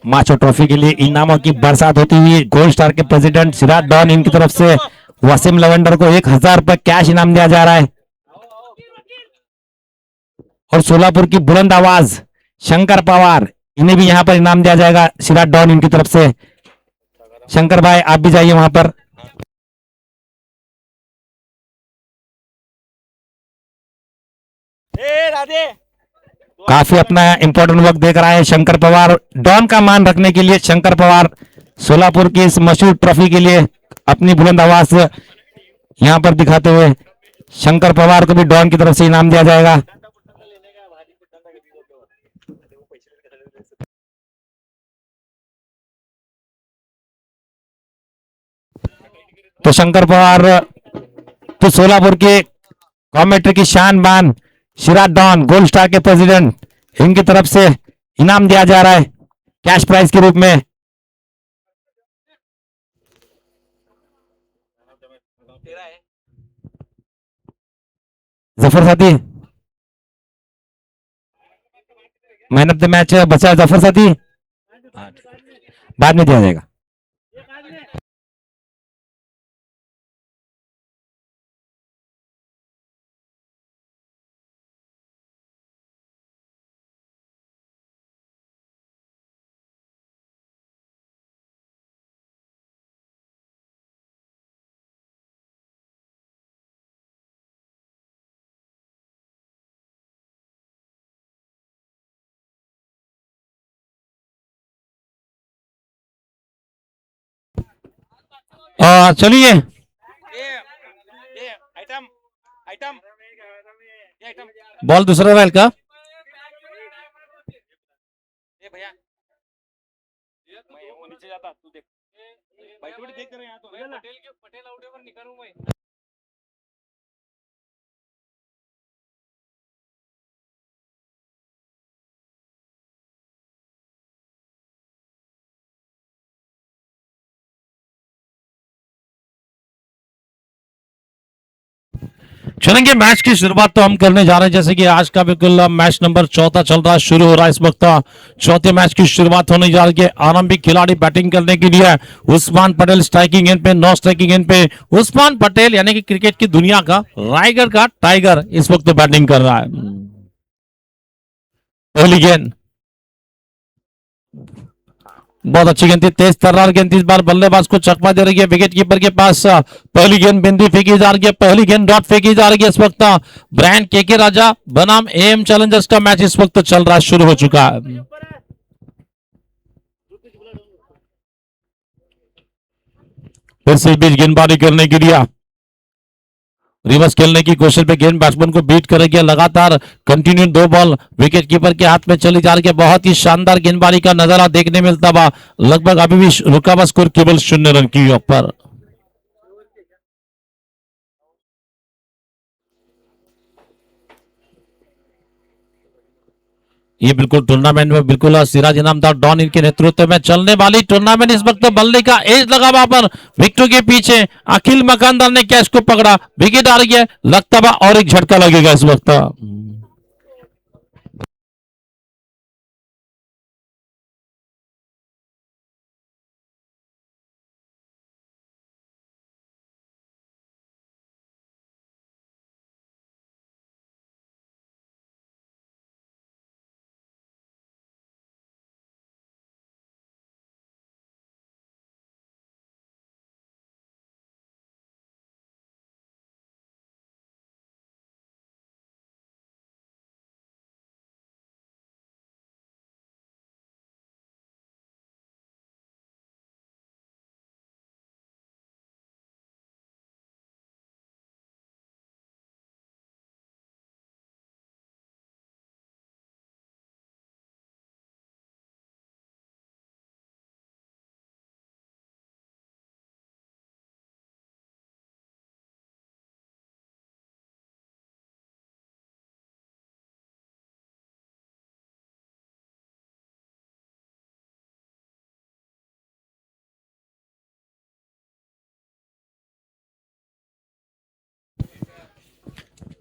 Macho trophy के लिए इनामों की बरसात होती हुई गोल्ड स्टार के प्रेसिडेंट सिराज डॉन इनकी तरफ से वसीम लवेंडर को 1,000 रुपए कैश इनाम दिया जा रहा है। और सोलापुर की बुलंद आवाज शंकर पवार, इन्हें भी यहां पर इनाम दिया जाएगा सिराज डॉन इनकी तरफ से। शंकर भाई आप भी जाइए वहां पर। काफी अपना इंपॉर्टेंट वर्क देख रहा है शंकर पवार। डॉन का मान रखने के लिए शंकर पवार सोलापुर की इस मशहूर ट्रॉफी के लिए अपनी बुलंद आवाज यहां पर दिखाते हुए शंकर पवार को भी डॉन की तरफ से इनाम दिया जाएगा। तो शंकर पवार तो सोलापुर के कॉमेंट्री की शान बान सिराज डॉन गोल्ड स्टार के प्रेसिडेंट इनकी तरफ से इनाम दिया जा रहा है कैश प्राइज के रूप में। जफर साथी मैन ऑफ द मैच बचा जफर साथी, बाद में दिया जाएगा। चलिए बॉल दूसरा रहा का पटेल आउट पर निकालू मैं। चलेंगे मैच की शुरुआत तो हम करने जा रहे हैं जैसे कि आज का बिल्कुल मैच नंबर 14 चल रहा है, शुरू हो रहा है इस वक्त। चौथे मैच की शुरुआत होने जा रही है। आरंभिक खिलाड़ी बैटिंग करने के लिए उस्मान पटेल स्ट्राइकिंग एंड पे, नौ स्ट्राइकिंग एंड पे उस्मान पटेल यानी कि क्रिकेट की दुनिया का रायगढ़ का टाइगर इस वक्त तो बैटिंग कर रहा है। पहली गेंद बहुत अच्छी गेंद थी, तेज तर्रार गेंद इस बार बल्लेबाज को चकमा दे रही है विकेट कीपर के पास। पहली गेंद बिंदी फेंकी जा रही है, पहली गेंद डॉट फेंकी जा रही है इस वक्त। ब्रांड के राजा बनाम एम चैलेंजर्स का मैच इस वक्त चल रहा है, शुरू हो चुका है। फिर से बीच गेंदबाजी करने के लिए रिवर्स खेलने की कोशिश में गेंद बैट्समैन को बीट करेगी लगातार कंटिन्यू दो बॉल विकेट कीपर के हाथ में चली जा रही है। बहुत ही शानदार गेंदबाजी का नजारा देखने मिलता हुआ लगभग अभी भी रुका हुआ स्कोर केवल 0 रन की ऊपर। ये बिल्कुल टूर्नामेंट में बिल्कुल सिराज इनामदार डॉन इनके नेतृत्व में चलने वाली टूर्नामेंट इस वक्त बल्ले का एज लगा वहां पर विकेटों के पीछे अखिल मकानदार ने कैच को पकड़ा, विकेट आ रही है लगता हुआ और एक झटका लगेगा इस वक्त।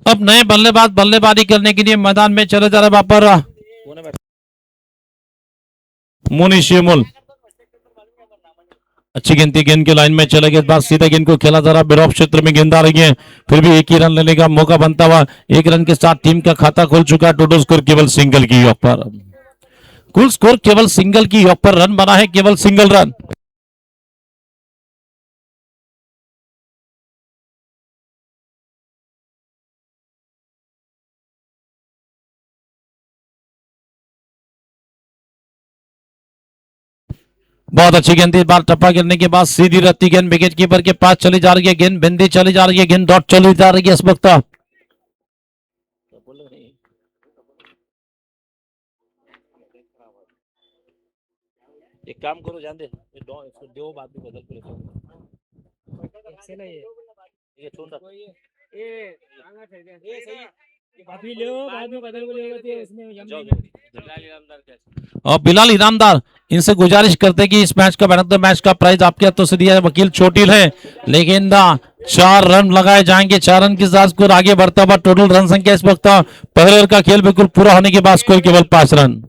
अब नए बल्लेबाज बल्लेबाजी करने के लिए मैदान में चले जा रहे वहां पर मुनिशिमुल अच्छी गिनती, गेंद की लाइन में चले गए, बाद सीधा गेंद को खेला जा रहा, बिरॉफ क्षेत्र में गेंद आ रही है, फिर भी एक ही रन लेने का मौका बनता हुआ, एक रन के साथ टीम का खाता खुल चुका है। टोटल स्कोर केवल सिंगल की योग पर, कुल स्कोर केवल सिंगल की योग पर रन बना है, केवल सिंगल रन। बहुत अच्छी गेंद, इस बार टप्पा गिरने के बाद सीधी रहती गेंद विकेट कीपर के पास चली जा रही है, गेंद बिंदी चली जा रही है, गेंद डॉट चली जा रही है इस वक्त। एक काम करो, जान दे दो बात भी बदल ये अभी ले बाद में बदल को ले इसमें और बिलाल इनामदार, इनसे गुजारिश करते कि इस मैच का मैन ऑफ द मैच का प्राइज आपके हाथों से दिया है। वकील चोटिल है, लेकिन 4 रन लगाए जाएंगे, 4 रन के साथ स्कोर आगे बढ़ता हुआ। टोटल रन संख्या इस वक्त पहले ओवर का खेल बिल्कुल पूरा होने के बाद स्कोर केवल 5 रन।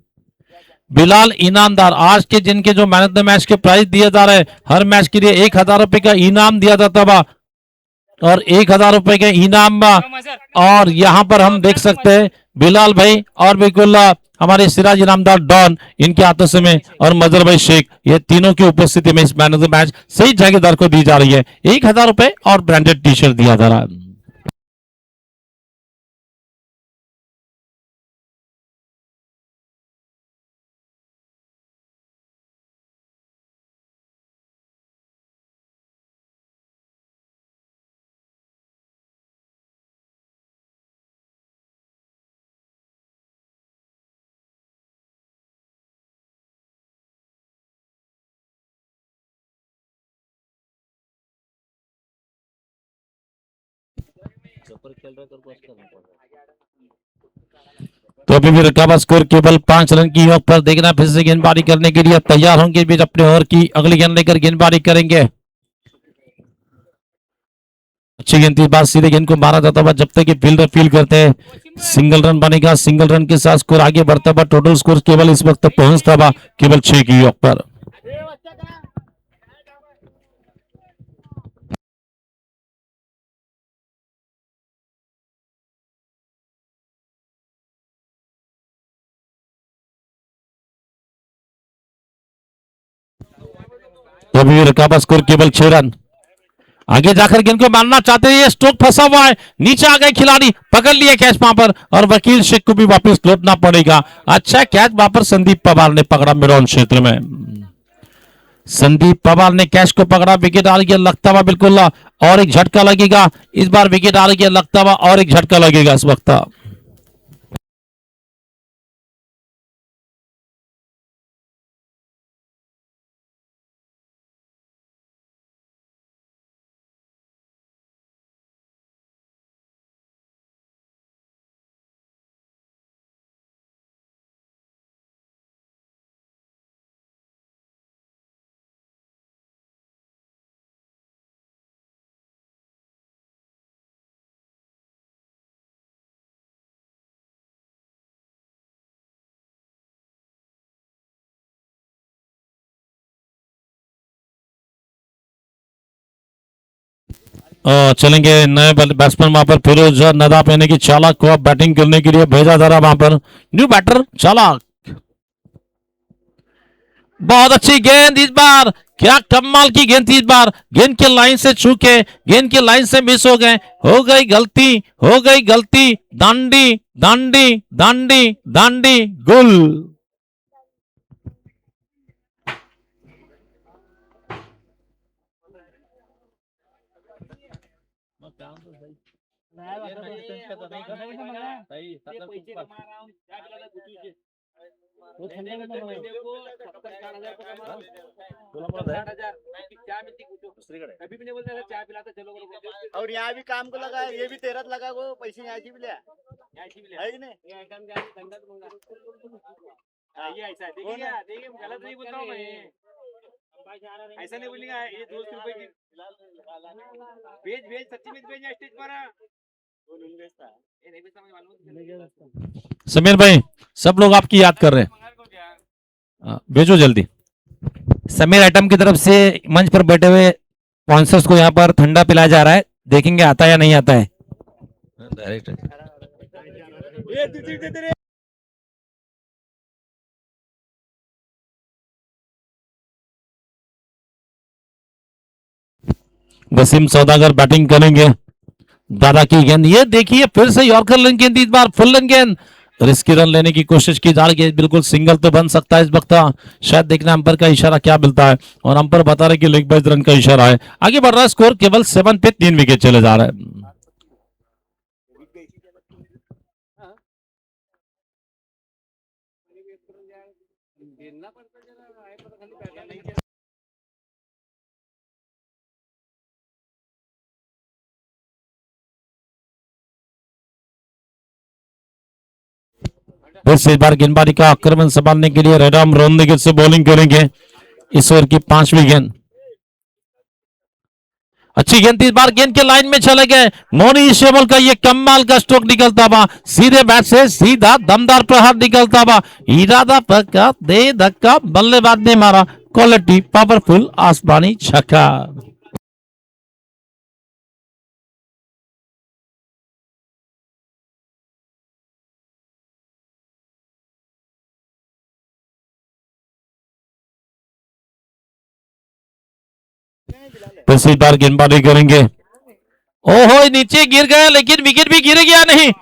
बिलाल इनामदार, आज के जिनके जो मैन ऑफ द मैच के प्राइज दिए जा रहे हैं, हर मैच के लिए 1000 रुपए का इनाम दिया जाता है और 1000 रुपए के इनाम। और यहाँ पर हम देख सकते हैं बिलाल भाई और बिल्कुल हमारे सिराज इनामदार डॉन, इनके हाथों से में और मजर भाई शेख, ये तीनों की उपस्थिति में इस मैन ऑफ द मैच सही जागीरदार को दी जा रही है। 1000 रुपए और ब्रांडेड टी शर्ट दिया जा रहा है। तो अभी भी रकाबा स्कोर केवल 5 रन की योग पर। देखना फिर से गेंदबाजी करने के लिए तैयार होंगे, बीच अपने ओवर की अगली गेंद लेकर गेंदबाजी करेंगे। अच्छी गेंद थी, बात सीधे गेंद को मारा जाता हुआ, जब तक कि फील्डर फील करते हैं सिंगल रन बनेगा। सिंगल रन के साथ स्कोर आगे बढ़ता हुआ, टोटल स्कोर केवल इस वक्त पहुंचता हुआ केवल 6 की योग पर। तो अभी रकाबा स्कोर केवल 6 रन। आगे जाकर गेंद को मारना चाहते हैं, ये स्ट्रोक फंसा हुआ है, नीचे आ गए खिलाड़ी, पकड़ लिए कैच वहां पर और वकील शेख को भी वापस लौटना पड़ेगा। अच्छा कैच वहां पर संदीप पवार ने पकड़ा मिरौन क्षेत्र में। संदीप पवार ने कैच को पकड़ा, विकेट आ रही है, लगता हुआ बिल्कुल और एक झटका लगेगा। इस बार विकेट आ रही है, लगता हुआ और एक झटका लगेगा इस वक्त। चलेंगे नए बैट्समैन वहां पर फिरोज नदाफ, यानी कि चालाक को अब बैटिंग करने के लिए भेजा जा रहा वहां पर। न्यू बैटर चालाक, बहुत अच्छी गेंद इस बार, क्या कमाल की गेंद थी इस बार, गेंद के लाइन से छूके, गेंद के लाइन से मिस हो गए, हो गई गलती, हो गई गलती। दांडी दांडी दांडी दांडी गुल। और यहाँ भी काम को लगा है, ये भी 13 लगा को पैसे यहाँ भी लिया है कि नहीं? ये ऐसा देखिए गलत नहीं बोल रहा हूँ मैं, ऐसा नहीं बोलेगा। ये 200 रुपए की भेज भेज सच्ची में भेज स्टेज पर। समीर भाई, सब लोग आपकी याद कर रहे हैं। भेजो जल्दी। समीर आइटम की तरफ से मंच पर बैठे हुए स्पॉन्सर्स को यहाँ पर ठंडा पिलाया जा रहा है, देखेंगे आता है या नहीं आता है। डायरेक्ट ये दूसरी दे दे रे। वसीम सौदागर बैटिंग करेंगे। दादा की गेंद, ये देखिए फिर से यॉर्कर लेन गेंद, इस बार फुल लेन गेंद, रिस्की रन लेने की कोशिश की जा रही है। बिल्कुल सिंगल तो बन सकता है इस वक्त, शायद देखना अंपर का इशारा क्या मिलता है, और अंपर बता रहे कि लेग बाइज रन का इशारा है। आगे बढ़ रहा है स्कोर, केवल 7 पे 3 विकेट चले जा रहे हैं। फिर से इस बार गेंदबाजी का आक्रमण संभालने के लिए रेडाम रोंदिगे से बॉलिंग करेंगे। इस ओवर की 5वीं गेंद, अच्छी गेंद, इस बार गेंद के लाइन में चले गए। मोनी शेबल का ये कमाल का स्ट्रोक निकलता हुआ, सीधे बैट से सीधा दमदार प्रहार निकलता हुआ, इरादा पक्का दे धक्का, बल्लेबाज ने मारा क्वालिटी पावरफुल आसमानी छक्का। फिर से इस बार गेंदबाजी करेंगे। ओहो, नीचे गिर गया, लेकिन विकेट भी गिर गया नहीं।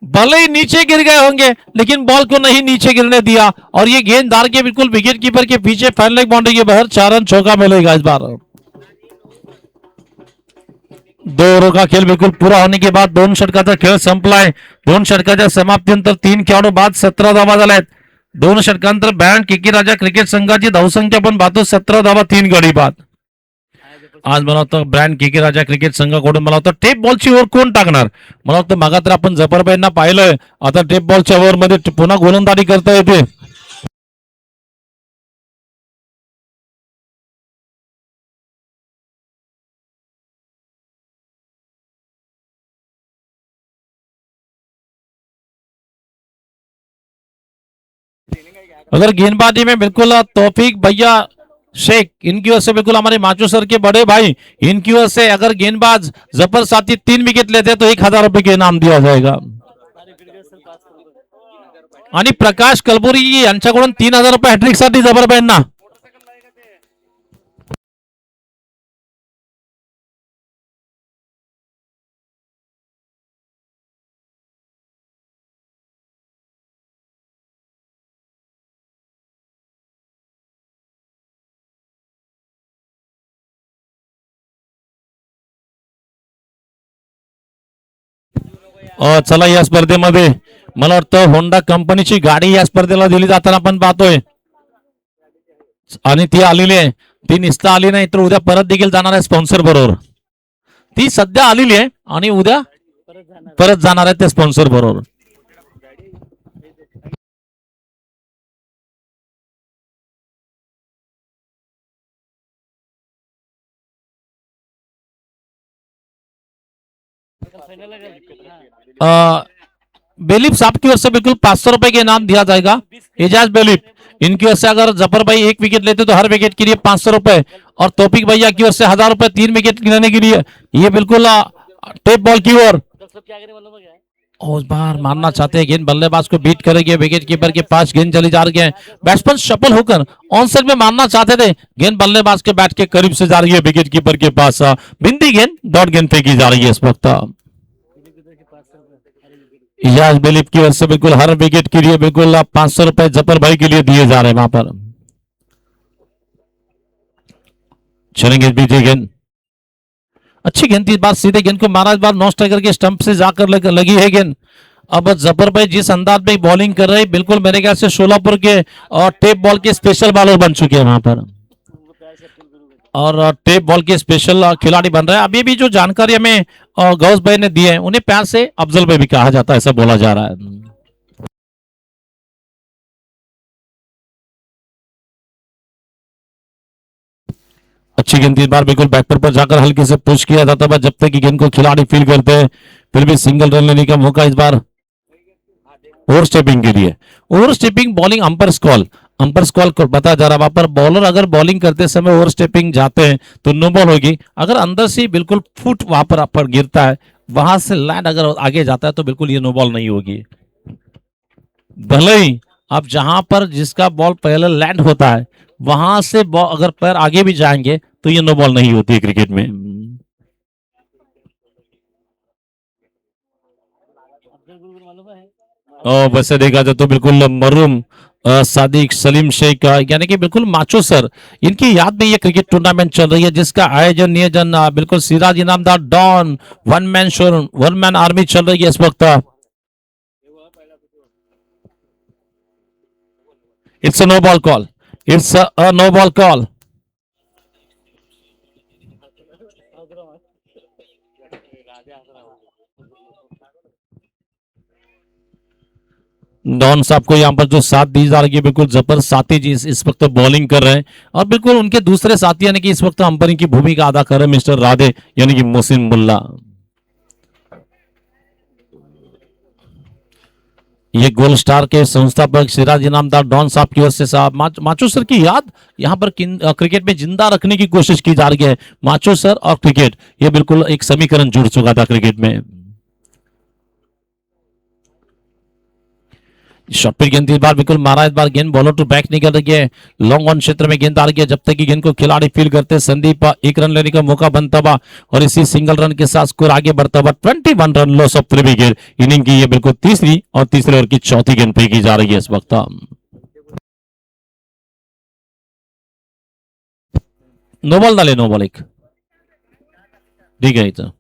भले ही नीचे गिर गए होंगे, लेकिन बॉल को नहीं नीचे गिरने दिया, और ये गेंददार के बिल्कुल विकेट कीपर के पीछे फैन लेग बाउंड्री के बाहर 4 रन चौका मिलेगा इस बार। 2 ओव्हर का खेळ बिल्कुल पूरा होने के बाद 2 षटकाचा खेळ संपलाय। 2 षटकाच्या समाप्तीनंतर 3 खेळाडू बाद 17 धावा झाल्यात। 2 षटकांतर बँड केके राजा क्रिकेट संघाची धावसंख्या पण पाहतो 17 धावा 3 गडी बाद। आज मला वाटतं ब्रँड केके राजा क्रिकेट संघाकडून मला वाटतं टेप बॉलची ओव्हर कोण टाकणार। मला वाटतं मागा तर आपण जफरबाईंना पाहिलंय, आता टेप बॉलच्या ओव्हर मध्ये पुन्हा गोलंदाजी करता येते। अगर गेंदबाजी में बिल्कुल तौफीक भैया शेख, इनकी वजह से बिल्कुल हमारे माचो सर के बड़े भाई, इनकी वजह से अगर गेंदबाज जफर साथी 3 विकेट लेते हैं तो 1000 रुपए के इनाम दिया जाएगा। आणि प्रकाश कलबुर्गी यांच्याकडून 3000 रुपये हॅट्रिक साठी जफरबाईंना। चला, या स्पर्धेमध्ये मला वाटतं होंडा कंपनीची गाडी या स्पर्धेला दिली जाताना आपण पाहतोय, आणि ती आलेली आहे। ती निस्ता आली नाही तर उद्या परत देखील जाणार आहे स्पॉन्सर बरोबर। ती सध्या आलेली आहे आणि उद्या परत जाणार आहे त्या स्पॉन्सर बरोबर। बेलिप साहब की ओर से बिल्कुल 500 रुपए के इनाम दिया जाएगा। एजाज बेलिप, इनकी ओर से अगर जफर भाई 1 विकेट लेते तो हर विकेट के लिए 500 रुपए, और तौफीक भैया की ओर से 1000 रुपए 3 विकेट लेने के लिए। ये बिल्कुल टेप बॉल की ओर, और इस बार मारना चाहते हैं गेंद, बल्लेबाज को बीट करेंगे, विकेट कीपर के पास गेंद चली जा रही है। बैट्समैन शफल होकर ऑन साइड में मारना चाहते थे, गेंद बल्लेबाज के बैट के करीब से जा रही है विकेट कीपर के पास। बिंदी गेंद डॉट गेंद फेंकी जा रही है इस वक्त। इजाज बेलिप की ओर से बिल्कुल हर विकेट के लिए बिल्कुल 500 रुपए जफर भाई के लिए दिए जा रहे हैं वहां पर। चलेंगे बीती गेंद, अच्छी गेंद, इस बार सीधे गेंद को मारा, इस बार नॉन स्ट्राइकर के स्टंप से जाकर लगी है गेंद। अब जफर भाई जिस अंदाज में बॉलिंग कर रहे हैं, बिल्कुल मेरे ख्याल से शोलापुर के और टेप बॉल के स्पेशल बॉलर बन चुके हैं वहां पर, और टेप बॉल के स्पेशल खिलाड़ी बन रहे हैं। अभी भी जो जानकारी हमें गौस भाई ने दी है, उन्हें प्यार से अफजल भाई भी कहा जाता है, ऐसा बोला जा रहा है। अच्छी गेंद, इस बार बिल्कुल बैकपर पर जाकर हल्के से पुश किया जाता है, जब तक कि गेंद को खिलाड़ी फील करते हैं, फिर भी सिंगल रन लेने का मौका इस बार ओवर स्टेपिंग के लिए। Over stepping bowling umpires call, umpires call बता जा रहा है वहां पर बॉलर अगर बॉलिंग करते समय ओवर स्टेपिंग जाते हैं तो नो बॉल होगी। अगर अंदर से बिल्कुल फुट वहां पर गिरता है, वहां से लैंड अगर आगे जाता है तो बिल्कुल ये नो बॉल नहीं होगी। भले ही आप जहां पर जिसका बॉल पहले लैंड होता है वहां से बॉल अगर पैर आगे भी जाएंगे तो ये नो बॉल नहीं होती है क्रिकेट में। और वैसे देखा जाए तो बिल्कुल मरूम सादिक सलीम शेख यानी कि बिल्कुल माचो सर, इनकी याद में ये क्रिकेट टूर्नामेंट चल रही है जिसका आयोजन नियोजन बिल्कुल Siraj Inamdar don one man show one man army चल रही है इस वक्त। It's a no ball call, it's a no ball call. Don साहब को यहाँ पर जो साथ दी जा रही है बिल्कुल जबर साथी जी इस वक्त बॉलिंग कर रहे हैं और बिल्कुल उनके दूसरे साथी यानी कि इस वक्त अंपायरिंग की भूमिका अदा कर रहे हैं मिस्टर राधे यानी कि मोहसिन मुल्ला। ये गोल्ड स्टार के संस्थापक सिराज इनामदार डॉन साहब की ओर से साहब माचो सर की याद यहाँ पर क्रिकेट में जिंदा रखने की कोशिश की जा रही है। माचो सर और क्रिकेट ये बिल्कुल एक समीकरण जुड़ चुका था क्रिकेट में। शॉट पे गेंद इस बार बिल्कुल मारा, इस बार गेंद बॉलर टू बैक निकल रही है। लॉन्ग ऑन क्षेत्र में गेंद आ रही है, जब तक कि गेंद को खिलाड़ी फील करते संदीप एक रन लेने का मौका बनता हुआ और इसी सिंगल रन के साथ स्कोर आगे बढ़ता हुआ 21 run loss of 3 wicket. Inning की ये बिल्कुल तीसरी और तीसरे ओवर की चौथी गेंद फेंकी जा रही है इस वक्त। नो बॉल डाले, नो बॉल एक ठीक है इथं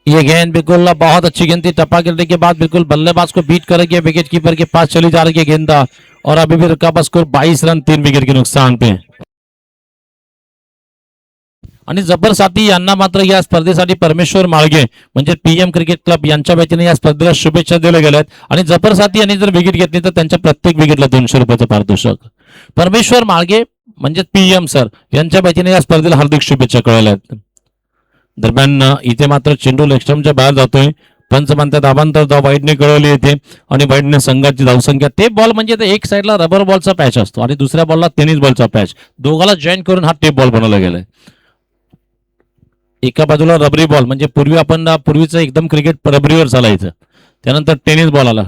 ये गेंद बिल्कुल बहुत अच्छी गेंद थी, टप्पा गिरने के बाद बिल्कुल बल्लेबाज को बीट करेगी, विकेट कीपर के पास चली जा रही है गेंद और अभी भी रुका बस स्कोर 22 रन 3 विकेट के नुकसान पे। आणि जबर साथी यांना मात्र या स्पर्धेसाठी परमेश्वर माळगे म्हणजे पीएम क्रिकेट क्लब यांच्या वतीने या स्पर्धेला शुभेच्छा दिल्या गेल्यात आणि जबर साथी यांनी जर विकेट घेतली तर त्यांच्या प्रत्येक विकेटला 200 रुपयाचं पारितोषिक। परमेश्वर माळगे म्हणजे पीएम सर यांच्या वतीने या स्पर्धेला हार्दिक शुभेच्छा कळवल्यात। दरम्यान इथे मात्र चेंडू लेगस्टम्पच्या बाहेर जातोय, पंच म्हणतात अवांतर धाव वाईडने कळवली येते आणि वाईडने संघाची धावसंख्या टेप बॉल म्हणजे एक साईडला रबर बॉलचा पॅच असतो आणि दुसऱ्या बॉलला टेनिस बॉलचा पॅच, दोघाला जॉईन करून हा टेप बॉल बनवला गेलाय। एका बाजूला रबरी बॉल म्हणजे पूर्वी आपण पूर्वीचं एकदम क्रिकेट रबरीवर चालायचं, त्यानंतर टेनिस बॉल आला।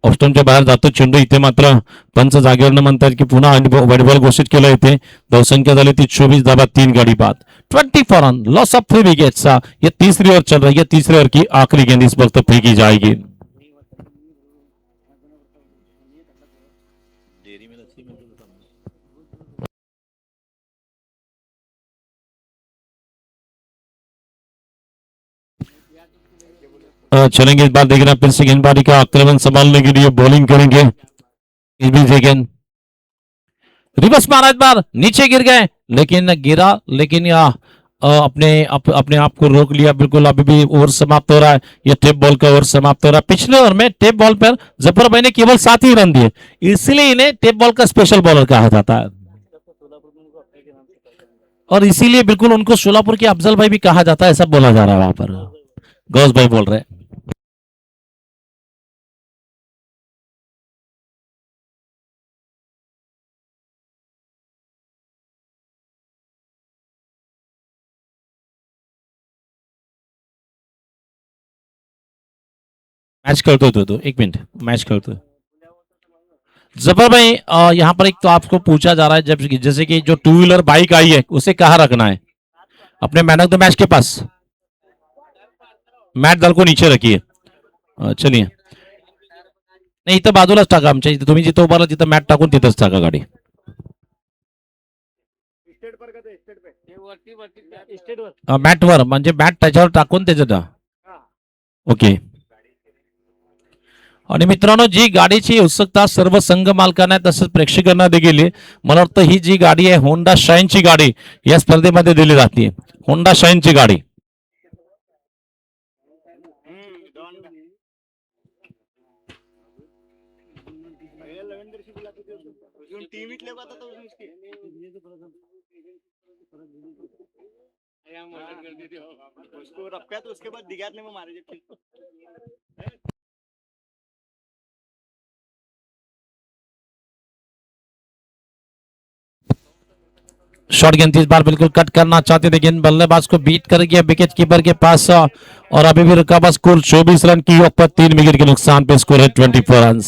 ऑफस्टॉनच्या बाहेर जातो चेंडू, इथे मात्र पंच जागेवर म्हणतात की पुन्हा वाईड बॉल घोषित केलं येते। धावसंख्या झाली ती 24 धाबा 3 गाड़ी बाद 24 रन लॉस ऑफ 3 विकेट्स। ये तीसरी ओवर चल रही है, तीसरे ओवर की आखिरी गेंद इस वक्त फेंकी जाएगी। चलेंगे इस बार देख रहे हैं फिर से गेंदबाजी का आक्रमण संभालने के लिए बॉलिंग करेंगे। इस बीच गेंद रिवर्स मारा, इस बार नीचे गिर गए लेकिन गिरा, लेकिन अपने आप को रोक लिया। बिल्कुल अभी भी ओवर समाप्त हो रहा है, ये टेप बॉल का ओवर समाप्त हो रहा है। पिछले ओवर में टेप बॉल पर जफर भाई ने केवल 7 ही रन दिए, इसलिए इन्हें टेप बॉल का स्पेशल बॉलर कहा जाता है और इसीलिए बिल्कुल उनको सोलापुर के अफजल भाई भी कहा जाता है, ऐसा बोला जा रहा है वहां पर। गौस भाई बोल रहे हैं। मैच करते तो एक मिनट मैच करते जफर भाई यहाँ पर एक तो आपको पूछा जा रहा है, जब जैसे कि जो 2 व्हीलर बाइक आई है उसे कहाँ रखना है? अपने मैन ऑफ द मैच के पास मॅट दल को नीचे रखिए। चलिए नाही इथं बाजूलाच टाका, आमच्या इथे तुम्ही जिथं उभारला तिथं मॅट टाकून तिथंच टाका गाडी। मॅटवर म्हणजे मॅट त्याच्यावर टाकून त्याच्यात ओके। आणि मित्रांनो जी गाडीची उत्सुकता सर्व संघ मालकांना तसंच प्रेक्षकांना देखील आहे, मला वाटतं ही जी गाडी आहे होंडा शाईनची गाडी या स्पर्धेमध्ये दिली जाते। होंडा शाईनची गाडी टीम ही लेगा था तो उसकी उसको रखा तो उसके बाद दिगाने में मारे जब शॉट गेंद इस बार बिल्कुल कट करना चाहते थे, गेंद बल्लेबाज को बीट कर गया विकेट कीपर के पास और अभी भी रुका हुआ स्कोर 24 रन की ऊपर 3 विकेट के नुकसान पे स्कोर है 24 रन।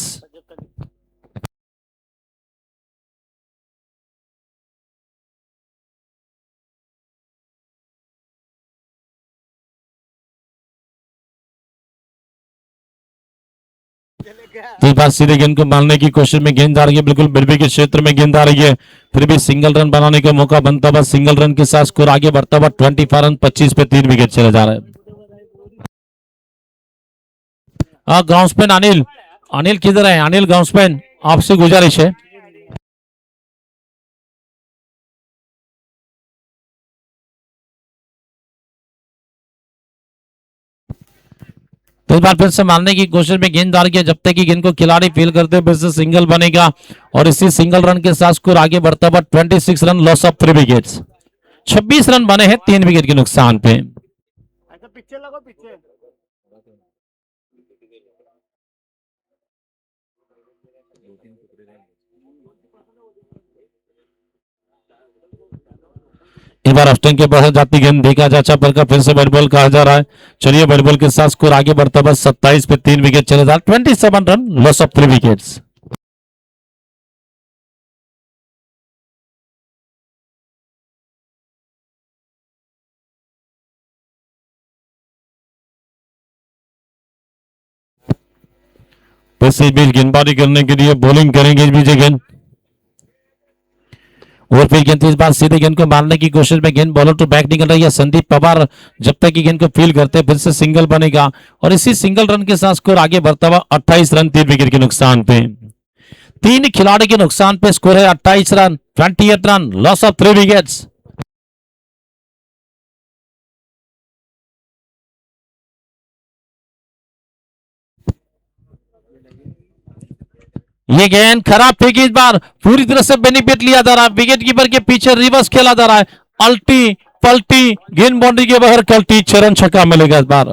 इस बार सीधे गेंद को मारने की कोशिश में गेंद आ रही है, बिल्कुल बिरबी के क्षेत्र में गेंद आ रही है, फिर भी सिंगल रन बनाने का मौका बनता हुआ सिंगल रन के साथ स्कोर आगे बढ़ता हुआ 25 रन 25 पे 3 विकेट चले जा रहे हैं। ग्राउंडस्मैन अनिल, अनिल किधर है? अनिल ग्राउंडस्मैन, आपसे गुजारिश है। तो इस बार फिर से मारने की कोशिश में गेंद आ रही है, जब तक कि गेंद को खिलाड़ी फील करते हुए फिर से सिंगल बनेगा और इसी सिंगल रन के साथ स्कोर आगे बढ़ता हुआ 26 run loss of 3 wickets. 26 run बने हैं 3 विकेट के नुकसान पे। ऐसा पीछे लगो पीछे इस बार ऑस्टिन के पास जाती गेंद देखा जा चापर का फिर से बैट बॉल कहा जा रहा है। चलिए बैट बॉल के साथ स्कोर आगे बढ़ता बस 27 पे 3 विकेट चले जा 27 रन लॉस ऑफ 3 विकेट्स। फिर से बीच गेंदबाजी करने के लिए बॉलिंग करेंगे इस बीच गेंद और फिर गेंद इस बार सीधे गेंद को मारने की कोशिश में गेंद बॉलर टू बैक निकल रही है संदीप पवार, जब तक कि गेंद को फील करते फिर से सिंगल बनेगा और इसी सिंगल रन के साथ स्कोर आगे बढ़ता हुआ 28 रन 3 विकेट के नुकसान पे। 3 खिलाड़ी के नुकसान पे स्कोर है 28 run 28 run loss of 3 wickets. ये गेंद खराब फेंकी, इस बार पूरी तरह से बेनिफिट लिया जा रहा है, विकेट कीपर के पीछे रिवर्स खेला जा रहा है, अल्टी पलटी गेंद बाउंड्री के बाहर कल्टी 6 रन छक्का मिलेगा इस बार।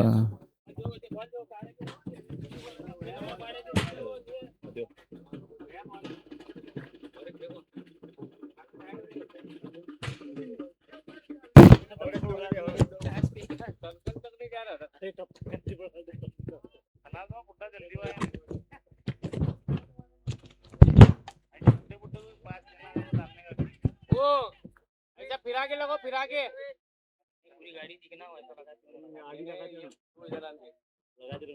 वो ऐसा फिरा के लगो फिरा के पूरी गाड़ी दिखना हो ऐसा लगा आगे लगा दिया वो इधर आ लगा दे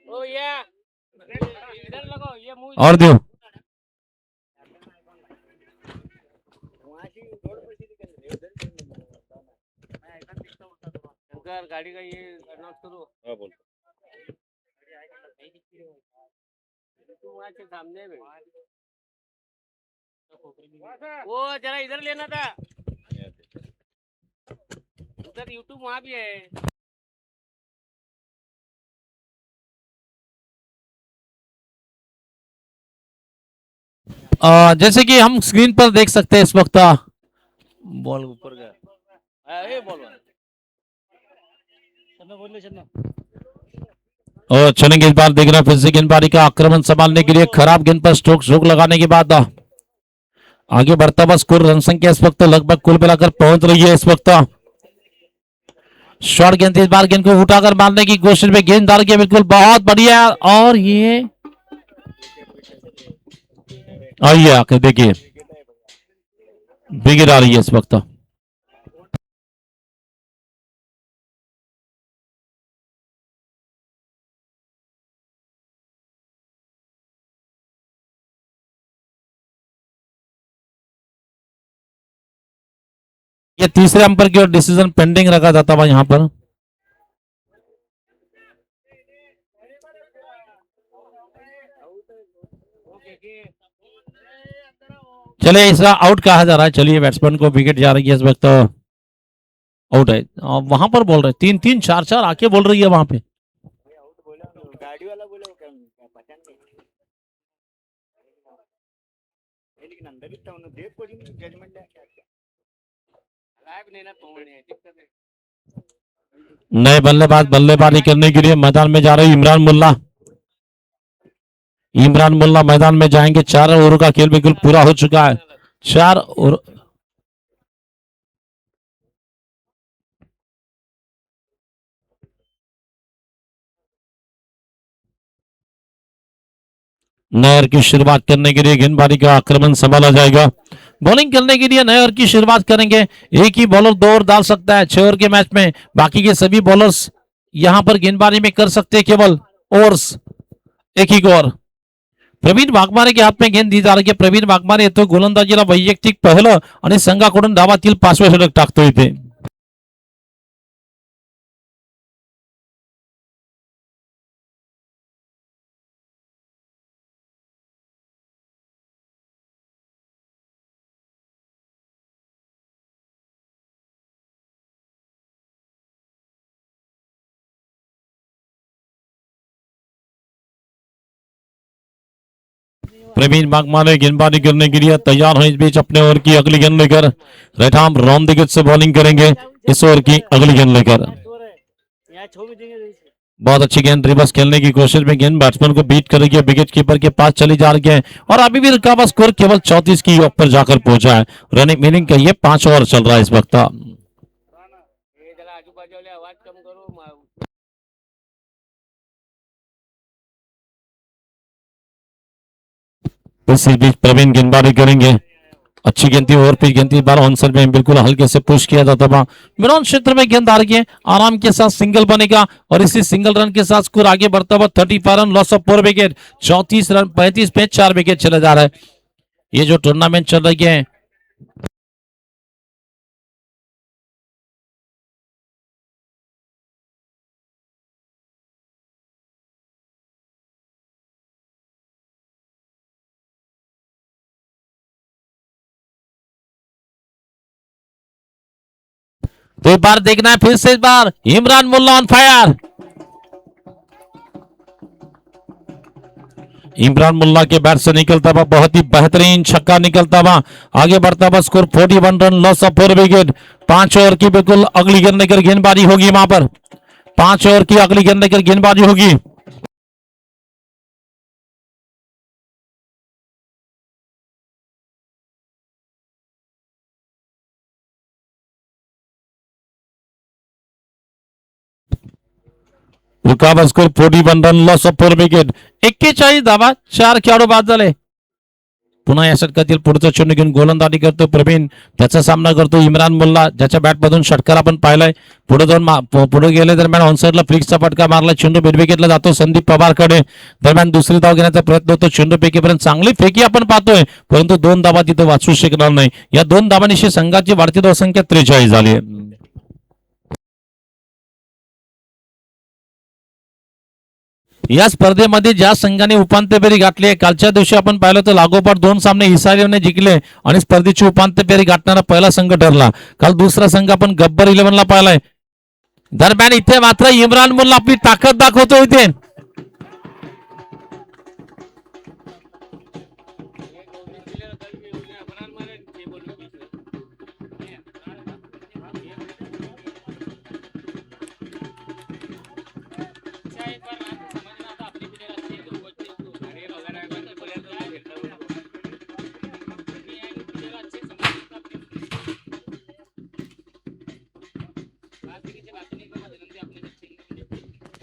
ओ ये इधर लगो ये मुंह और दो शंकर गाड़ी का ये अनाउंस करो। हाँ बोल तू वहाँ के सामने में वो जरा इधर लेना था, उधर यूट्यूब वहाँ भी है। जैसे कि हम स्क्रीन पर देख सकते हैं इस वक्त बॉल ऊपर गया, ये बॉल और चने गेंदबाज देख रहा है फिर से गेंदबाजी का आक्रमण संभालने के लिए खराब गेंद पर स्ट्रोक लगाने के बाद आगे बढ़ता हुआ स्कोर रन संख्या इस वक्त लगभग कुल मिलाकर पहुंच रही है इस वक्त। शॉर्ट गेंद इस बार गेंद को उठाकर मारने की कोशिश में गेंद डाल के बिल्कुल बहुत बढ़िया और ये आइए आके देखिए विकेट आ रही है इस वक्त। ये तीसरे अंपायर की ओर डिसीजन पेंडिंग रखा जाता था यहां पर। चलिए इसका आउट कहा जा रहा है, चलिए बैट्समैन को विकेट जा रही है इस वक्त, आउट है। वहां पर बोल रहे 3-3 4-4 आके बोल रही है वहां पे। गाड़ी वाला बोला पता नहीं लेकिन अंदर ही था उन्होंने देव को जजमेंट है क्या नए बल्लेबाज बल्लेबाजी करने के लिए मैदान में जा रहे इमरान मुल्ला। इमरान मुल्ला मैदान में जाएंगे। 4 ओवर का खेल बिल्कुल पूरा हो चुका है। 4 ओवर नहर की शुरुआत करने के लिए गेंदबाजी का आक्रमण संभाला जाएगा। बॉलिंग करने के लिए नहर की शुरुआत करेंगे। एक ही बॉलर 2 ओवर डाल सकता है 6 ओवर के मैच में। बाकी के सभी बॉलर्स यहां पर गेंदबाजी में कर सकते हैं केवल ओवर्स एक ही ओवर। प्रवीण वाघमारे के हात में गेंद दी जा रही आहे। प्रवीण वाघमारे येतो गोलंदाजीला वैयक्तिक पहिलं आणि संघाकडून डावातील 5वे षटक टाकतो इथे। प्रवीण वाघमारे गेंदबाजी करने के लिए तैयार हैं। इस बीच अपने ओवर की अगली गेंद लेकर right arm round the gate से बॉलिंग करेंगे। इस ओवर की अगली गेंद लेकर बहुत अच्छी गेंद रिवर्स खेलने की कोशिश में गेंद बैट्समैन को बीट करेगी। विकेट कीपर के पास चली जा रही है और अभी भी रकाबा स्कोर केवल 34 की योग पर जाकर पहुंचा है। रनिंग मीनिंग का ये 5 ओवर चल रहा है इस वक्त। इसी बीच प्रवीण गेंदबाजी करेंगे। अच्छी गेंद थी ओवर पिच गेंद थी। बार आंसर में बिल्कुल हल्के से पुश किया जाता था। मैदान क्षेत्र में गेंद आ रही है। आराम के साथ सिंगल बनेगा और इसी सिंगल रन के साथ स्कोर आगे बढ़ता हुआ 35 run loss of 4 wicket. 34 run 35 pay 4 wicket चले जा रहा है। ये जो टूर्नामेंट चल रही है तो एक बार देखना है फिर से। इस बार इमरान मुल्ला ऑन फायर। इमरान मुल्ला के बैट से निकलता हुआ बहुत ही बेहतरीन छक्का निकलता हुआ आगे बढ़ता हुआ score 41 run loss of 4 wicket. 5 over की बिल्कुल अगली गेंद लेकर गेंदबाजी होगी वहां पर। 5 ओवर की अगली गेंद लेकर गेंदबाजी होगी। रुकावा score 41 run loss of 4 wicket. 41 धावा 4 खेळाडू बाद झाले। पुन्हा या षटकातील पुढचा चेंडू घेऊन गोलंदाजी करतो प्रवीण। त्याचा सामना करतो इम्रान मुल्ला ज्याच्या बॅटमधून षटकार आपण पाहिलाय। पुढे जाऊन पुढे गेले दरम्यान ऑनसाइडला फ्लिक्सचा फटका मारला। चेंडू मिड विकेटला जातो संदीप पवारकडे। दरम्यान दुसरी धाव घेण्याचा प्रयत्न होतो। चेंडू फेकीपर्यंत चांगली फेकी आपण पाहतोय परंतु 2 धावा तिथे वाचू शकणार नाही। या 2 धावांशी संघाची वाढती धावसंख्या 43 झाली आहे। या स्पर्धेमध्ये ज्या संघाने उपांत्य फेरी गाठली आहे कालच्या दिवशी आपण पाहिलं तर लागोपाठ 2 सामने इस्रायलने जिंकले आणि स्पर्धेची उपांत्य फेरी गाठणारा पहिला संघ ठरला। काल दुसरा संघ आपण गब्बर 11 ला पाहिलाय। दरम्यान इथे मात्र इम्रान मुल्ला आपली ताकद दाखवतो इथे।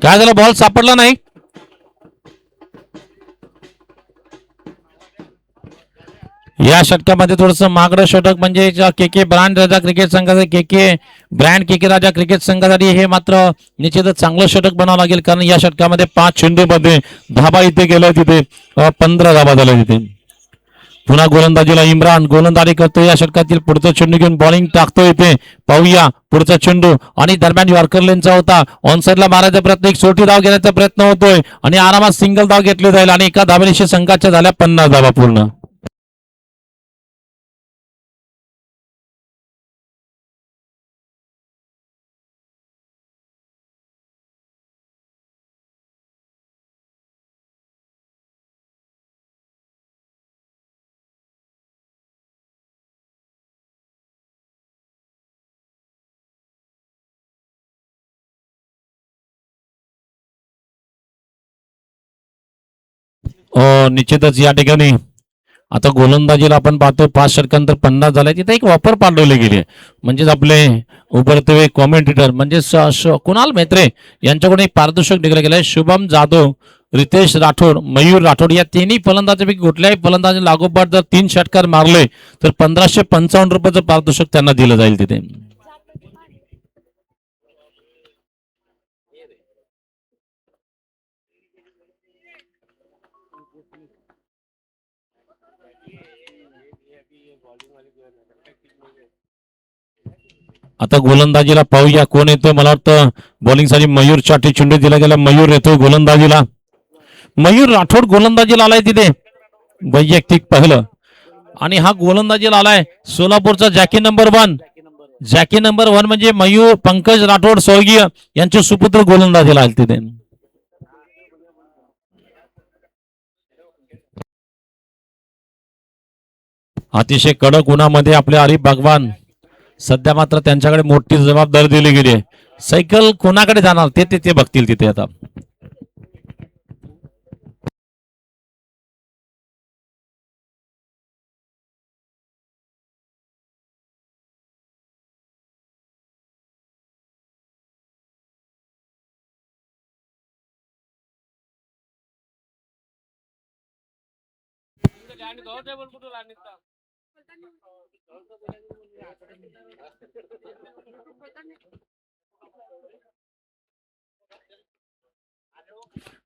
काय झालं बॉल सापडला नाही। या षटकामध्ये थोडस मागडं षटक म्हणजे के के ब्रँड राजा क्रिकेट संघासाठी के के राजा क्रिकेट संघासाठी हे मात्र निश्चितच चांगलं षटक बनावं लागेल कारण या षटकामध्ये 5 चेंडूमध्ये धाबा इथे गेलाय तिथे 15 धाबा झाल्या तिथे। पुन्हा गोलंदाजीला इम्रान गोलंदाजी करतो। या षटकातील पुढचा चेंडू घेऊन बॉलिंग टाकतो इथे। पाहूया पुढचा चेंडू आणि दरम्यान यॉर्कर लेनचा होता। ऑनसाइडला मारायचा प्रयत्न एक छोटी धाव घेण्याचा प्रयत्न होतोय आणि आरामात सिंगल धाव घेतली जाईल आणि एका धावेनिशी संघाच्या झाल्या 50 धावा पूर्ण। निश्चितच या ठिकाणी आता गोलंदाजीला आपण पाहतो 5 षटकांतर 50 झालाय. तिथे एक वापर पाठवली गेली आहे. म्हणजेच आपले उभरते कॉमेंटेटर म्हणजे कुणाल मेत्रे यांच्याकडून एक पारितोषिक निघालं गेलं आहे. शुभम जाधव, रितेश राठोड, मयूर राठोड या तिन्ही फलंदाजापैकी कुठल्याही फलंदाजाने लागोपाठ जर 3 षटकार मारले तर 1555 रुपयाचं पारितोषिक त्यांना दिलं जाईल तिथे. आता गोलंदाजीला पाहूया कोण येतोय. मला वाटतं बॉलिंगसाठी मयूर चाटी चेंडू दिला गेला. मयूर येतोय गोलंदाजीला. मयूर राठोड गोलंदाजीला आलाय तिथे वैयक्तिक पहिलं. आणि हा गोलंदाजीला आलाय सोलापूरचा जॅकी नंबर 1. जॅकी नंबर 1 म्हणजे मयूर पंकज राठोड स्वर्गीय यांचे सुपुत्र गोलंदाजीला आले तिथे. अतिशय कडक उन्हामध्ये आपले हरीफ भगवान सध्या मात्र त्यांच्याकडे मोठी जबाबदारी दिली गेली आहे. सायकल कोणाकडे जाणार ते ते बघतील तिथे आता.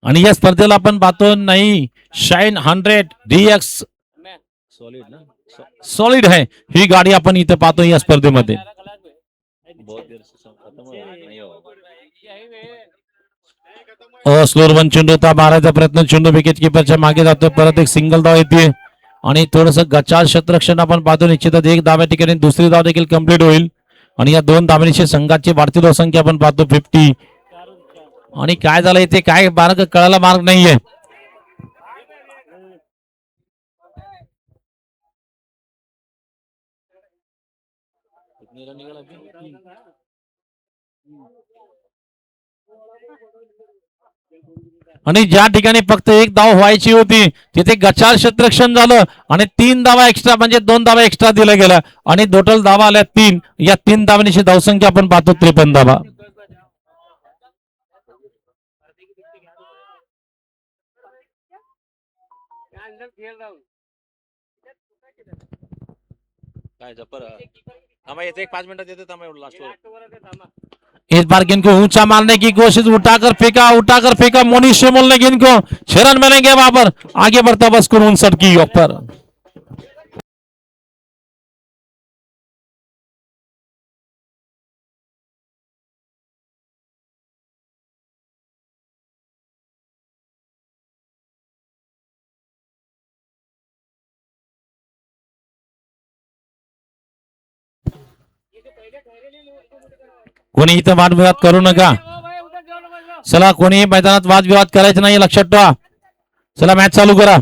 आणि या स्पर्धेला आपण पाहतो नाही शाईन 100 DX सॉलिड आहे ही गाडी आपण इथे पाहतो या स्पर्धेमध्ये. स्लोअर 1 चेंडू होता मारायचा प्रयत्न. चेंडू विकेट किपरच्या मागे जातो. परत एक सिंगल धाव येते आणि थोडस गचाळ क्षेत्ररक्षण आपण पाहतो. निश्चितच एक धाव या ठिकाणी दुसरी धाव देखील कंप्लीट होईल आणि या 2 धावांची संघाची वाढती धावसंख्या आपण पाहतो 50. आणि काय झालं इथे काय मार्ग कळायला मार्ग नाहीये. आणि ज्या ठिकाणी फक्त एक धाव व्हायची होती तिथे गचाळ क्षेत्ररक्षण झालं आणि 3 धावा एक्स्ट्रा म्हणजे 2 धावा एक्स्ट्रा दिल्या गेल्या आणि टोटल धावा आल्या 3. या 3 धावांची धावसंख्या आपण पाहतो 53 धावा. काय जपर थांबा येते 5 मिनिटात येते. थांबा एवढं लास्ट इस बार इनको ऊंचा मारने की कोशिश. उठाकर फेंका मोनी शेमोल ने गेंद को शरण मिलेंगे वहां पर आगे बढ़ता बस 59 की ऊपर. कोणी इथं वादविवाद करू नका. चला कोणी मैदानात वादविवाद करायचं नाही लक्षात ठेवा. चला मॅच चालू करा.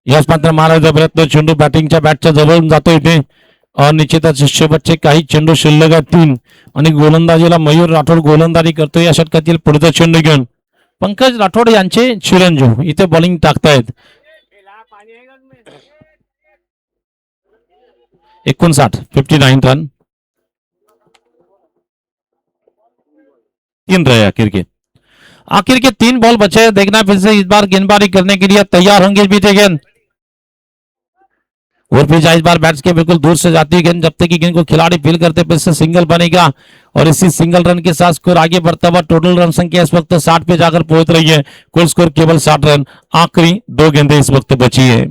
यश मात्र मारायचा प्रयत्न. चेंडू बॅटिंगच्या बॅटच्या जवळून जातो इथे. निश्चितच शेवटचे काही चेंडू शिल्लक आहेत 3 आणि गोलंदाजीला मयूर राठोड गोलंदाजी करतो या षटकातील पुढचा चेंडू घेऊन. पंकज राठोड यांचे चिरंजीव इथे बॉलिंग टाकतायत. 59 रन 3 रहे आखिर के 3 बॉल बचे. देखना फिर से इस बार गेंदबाजी करने के लिए तैयार होंगे बीते गेंद. और पिच इस बार बैट्स के बिल्कुल दूर से जाती है गेंद. जब तक कि गेंद को खिलाड़ी फील करते फिर से सिंगल बनेगा और इसी सिंगल रन के साथ स्कोर आगे बढ़ता हुआ टोटल रन संख्या इस वक्त 60 पे जाकर पहुंच रही है. कुल स्कोर केवल 60 रन. आखिरी 2 गेंदें इस वक्त बची है.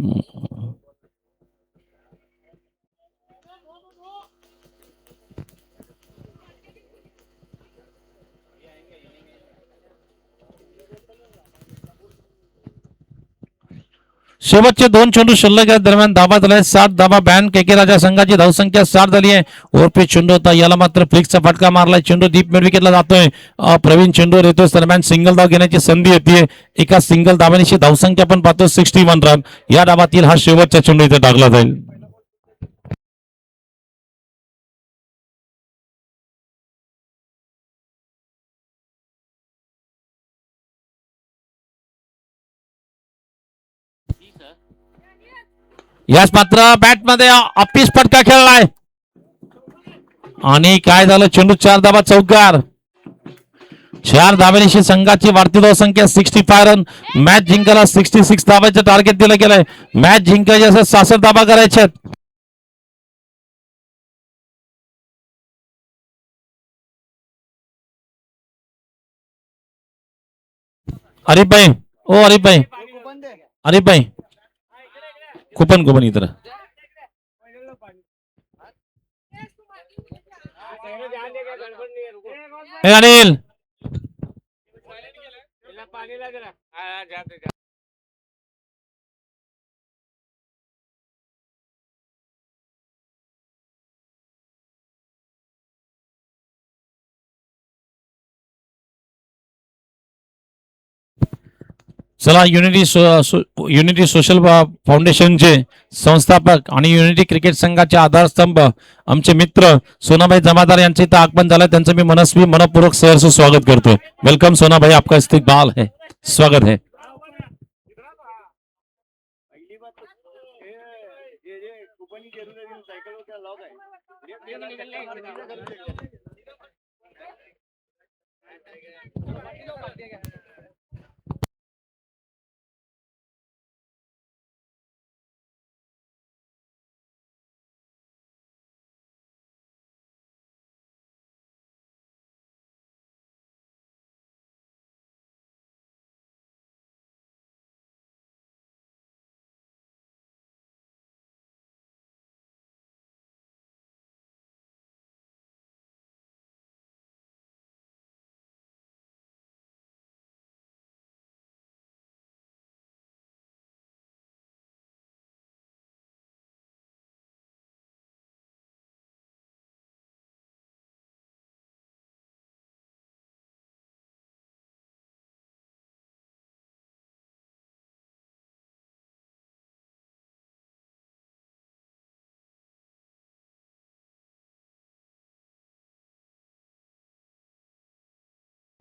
शेवटचे 2 चेंडू शिल्लक आहेत. दरम्यान धाबा झालाय 7 धाबा. बॅन के राजा संघाची धावसंख्या 7 झाली आहे. ओरपी चेंडू होता, याला मात्र फ्लिक्सचा फटका मारलाय. चेंडू डीप मिड विकेटला जातोय. प्रवीण चेंडूवर येतोय. दरम्यान सिंगल धाव घेण्याची संधी येते. एका सिंगल धावानिशी धावसंख्या पण पाहतो 61 रन. या डावातील हा शेवटचा चेंडू इथे टाकला जाईल. याच मात्र बॅट मध्ये ऑफिस फटका खेळलाय आणि काय झालं, चेंडू 4 धाबा चौकार. 4 धाब्यानिशी संघाची वाढती धावसंख्या 65 रन. मॅच जिंकायला 66 धाबाचं टार्गेट दिलं गेलंय. मॅच जिंकायचे असं 66 धाबा करायचे. अरे भाई, ओ अरे भाई, अरे भाई, कुपन इतर हे अनिल, चला युनिटी सोशल फाउंडेशनचे संस्थापक आणि युनिटी क्रिकेट संघाचे आधारस्तंभ आमचे मित्र सोनाभाई जमादार यांचे इथं आगमन झालं. त्यांचं मी मनपूर्वक सहर्ष स्वागत करतो. वेलकम सोनाभाई, आपका इस्तकबाल है, स्वागत है.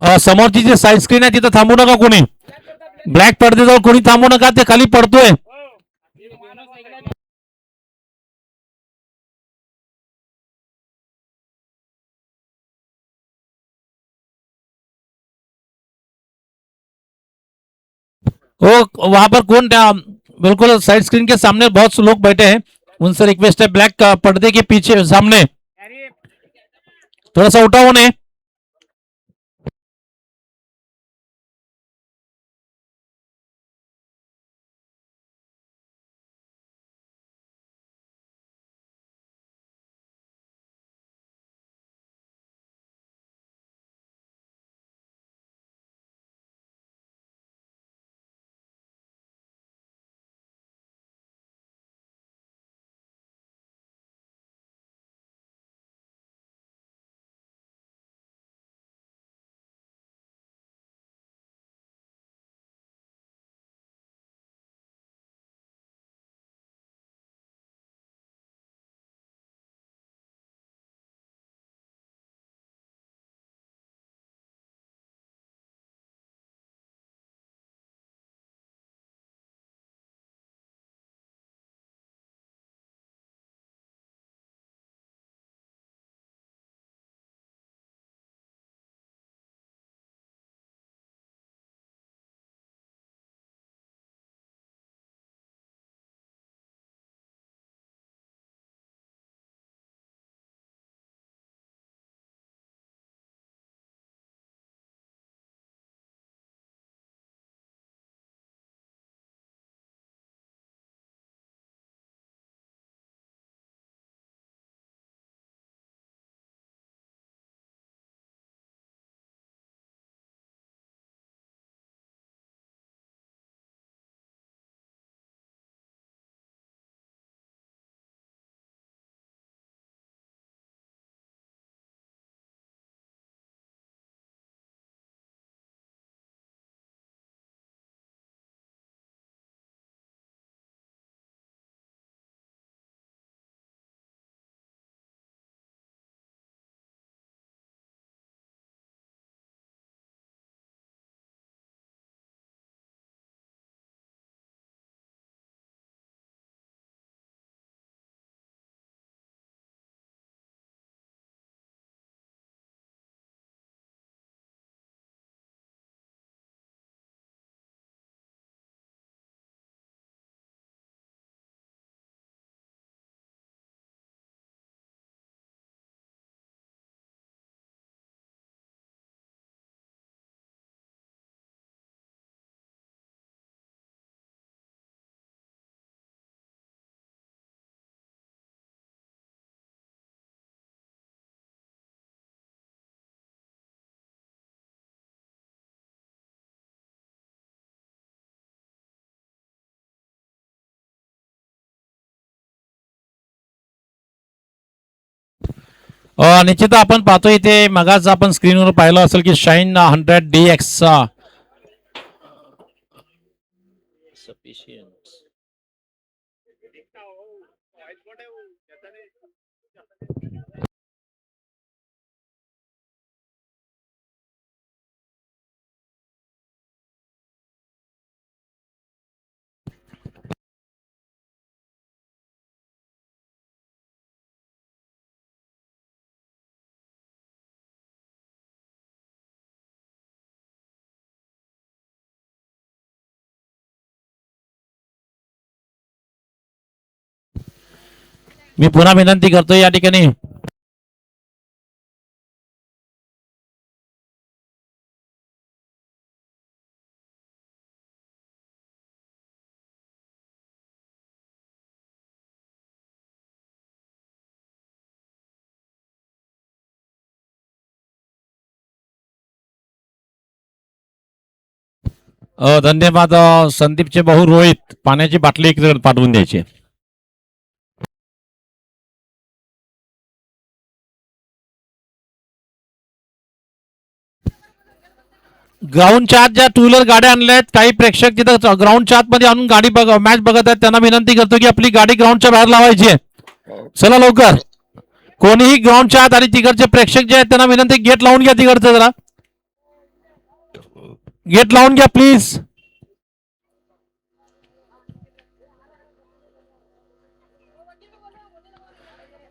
समोरची जी साईड स्क्रीन आहे तिथं थांबू नका कोणी. ब्लॅक पडद्याजवळ कोणी थांबू नका, ते खाली पडतोय. ओ वहां पर कौन बिल्कुल साइड स्क्रीन के सामने बहुत से लोग बैठे हैं, उनसे रिक्वेस्ट है ब्लैक पर्दे के पीछे सामने थोड़ा सा उठा होने. निश्चित आपण पाहतो इथे मगाच आपण स्क्रीनवर पाहिलं असेल की शाईन 100DX मी पुन्हा विनंती करतो या ठिकाणी धन्यवाद संदीपचे भाऊ रोहित पाण्याची बाटली इकडे पाठवून द्यायची. ग्राउंडच्या आत ज्या टू व्हीलर गाड्या आणल्या आहेत काही प्रेक्षक तिथं ग्राउंडच्या आतमध्ये आणून गाडी मॅच बघत आहेत त्यांना विनंती करतो की आपली गाडी ग्राउंडच्या बाहेर लावायची आहे. चला लवकर कोणीही ग्राउंडच्या आत आणि तिकडचे प्रेक्षक जे आहेत त्यांना विनंती गेट लावून घ्या तिकडचं जरा गेट लावून घ्या प्लीज.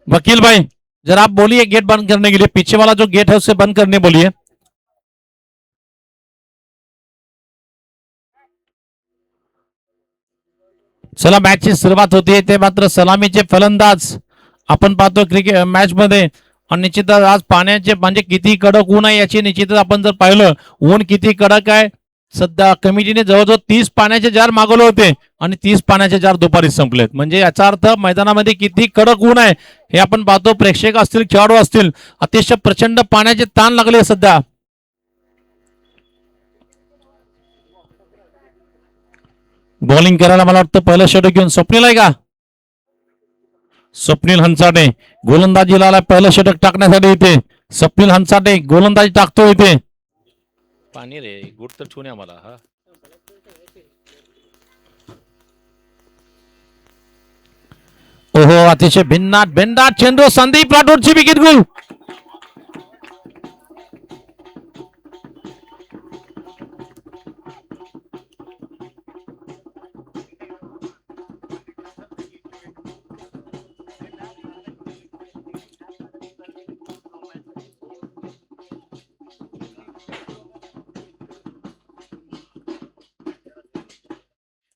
वकील भाई जरा आप बोलिए गेट बंद करने के लिए पीछे वाला जो गेट है उसे बंद करने बोलिए. चला मॅचची सुरुवात होते ते मात्र सलामीचे फलंदाज आपण पाहतो क्रिकेट मॅच मध्ये आणि निश्चितच आज पाण्याचे म्हणजे किती कडक ऊन आहे याची निश्चितच आपण जर पाहिलं ऊन किती कडक आहे. सध्या कमिटीने जवळजवळ 30 पाण्याचे जार मागवले होते आणि 30 पाण्याचे जार दुपारी संपलेत म्हणजे याचा अर्थ मैदानामध्ये किती कडक ऊन आहे हे आपण पाहतो. प्रेक्षक असतील खेळाडू असतील अतिशय प्रचंड पाण्याचे ताण लागले सध्या. बॉलिंग करायला मला वाटतं पहिलं षटक घेऊन स्वप्नील आहे का स्वप्नील हंसाटे गोलंदाजीला आला पहिलं षटक टाकण्यासाठी इथे स्वप्नील हंसाटे गोलंदाजी टाकतो इथे. पाणी रे गुड तर ठेवून आम्हाला हा ओहो अतिशय भिन्नाट चेंडू संदीप राठोडची विकेट गुल.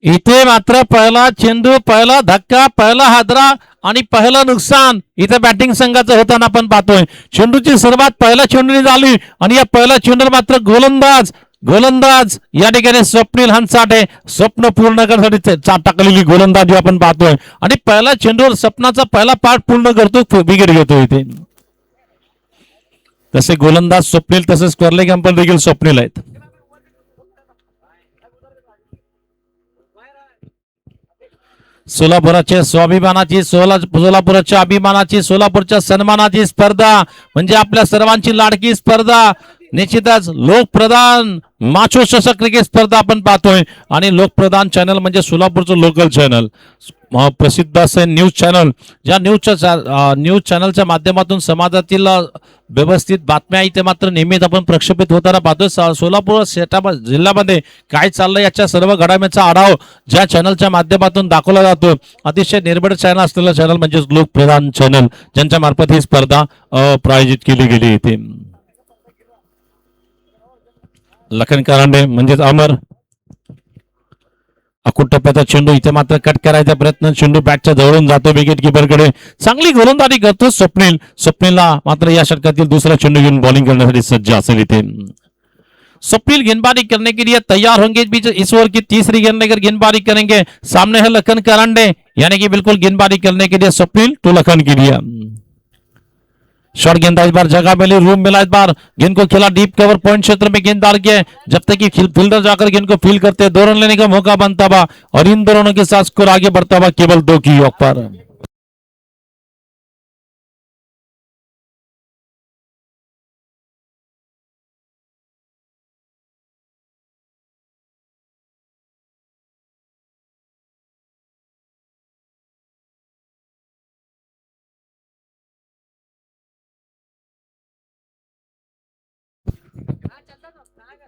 इथे मात्र पहिला चेंडू पहिला धक्का पहिला हादरा आणि पहिलं नुकसान इथे बॅटिंग संघाचं होताना आपण पाहतोय. चेंडूची सुरुवात पहिल्या चेंडूने झाली आणि या पहिल्या चेंडूला मात्र गोलंदाज या ठिकाणी स्वप्नील हंसाटे स्वप्न पूर्ण करण्यासाठी टाकलेली गोलंदाजी आपण पाहतोय आणि पहिल्या चेंडूवर स्वप्नाचा पहिला पार्ट पूर्ण करतो विकेट घेतो इथे. तसे गोलंदाज स्वप्नील तसेच कर्ले कंपन देखील स्वप्नील आहेत. सोलापुराच्या स्वाभिमानाची सोलापुराच्या अभिमानाची सोलापूरच्या सन्मानाची स्पर्धा म्हणजे आपल्या सर्वांची लाडकी स्पर्धा निश्चितच लोकप्रधान माचो चषक क्रिकेट स्पर्धा आपण पाहतोय आणि लोकप्रधान चॅनल म्हणजे सोलापूरचं लोकल चॅनल प्रसिद्ध असे न्यूज चॅनल ज्या न्यूज चॅनलच्या माध्यमातून समाजातील व्यवस्थित बातम्या इथे मात्र नेहमीच आपण प्रक्षेपित होताना पाहतोय. सोलापूर जिल्ह्यामध्ये काय चाललंय याच्या सर्व घडामोडीचा आढावा ज्या चॅनलच्या माध्यमातून दाखवला जातो अतिशय निर्भीड चॅनल असलेलं चॅनल म्हणजे लोकप्रधान चॅनल ज्यांच्या मार्फत ही स्पर्धा प्रायोजित केली गेली इथे. लखन करांडे म्हणजेच अमर अकुट टप्प्याचा चेंडू इथे मात्र कट करायचा प्रयत्न चेंडू बॅटच्या जवळून जातो विकेट कीपरकडे चांगली गोलंदाजी करतो स्वप्नीलला मात्र या षटकातील दुसरा चेंडू घेऊन बॉलिंग करण्यासाठी सज्ज असेल इथे. स्वप्नील गेंदबाजी करने के लिए तैयार होंगे बीच इस ओवर की तीसरी गेंद लेकर गेंदबाजी करेंगे. सामने है लखन करांडे यानी कि बिल्कुल गेंदबाजी करने के लिए स्वप्नील तो लखन के लिए शॉर्ट गेंदा इस बार जगह मिली रूम मिला इस बार गेंद को खेला डीप कवर पॉइंट क्षेत्र में गेंद डाल के जब तक कि फील्डर जाकर गेंद को फील करते 2 रन लेने का मौका बनता हुआ और इन दोनों के साथ स्कोर आगे बढ़ता हुआ केवल 2 की योग पर.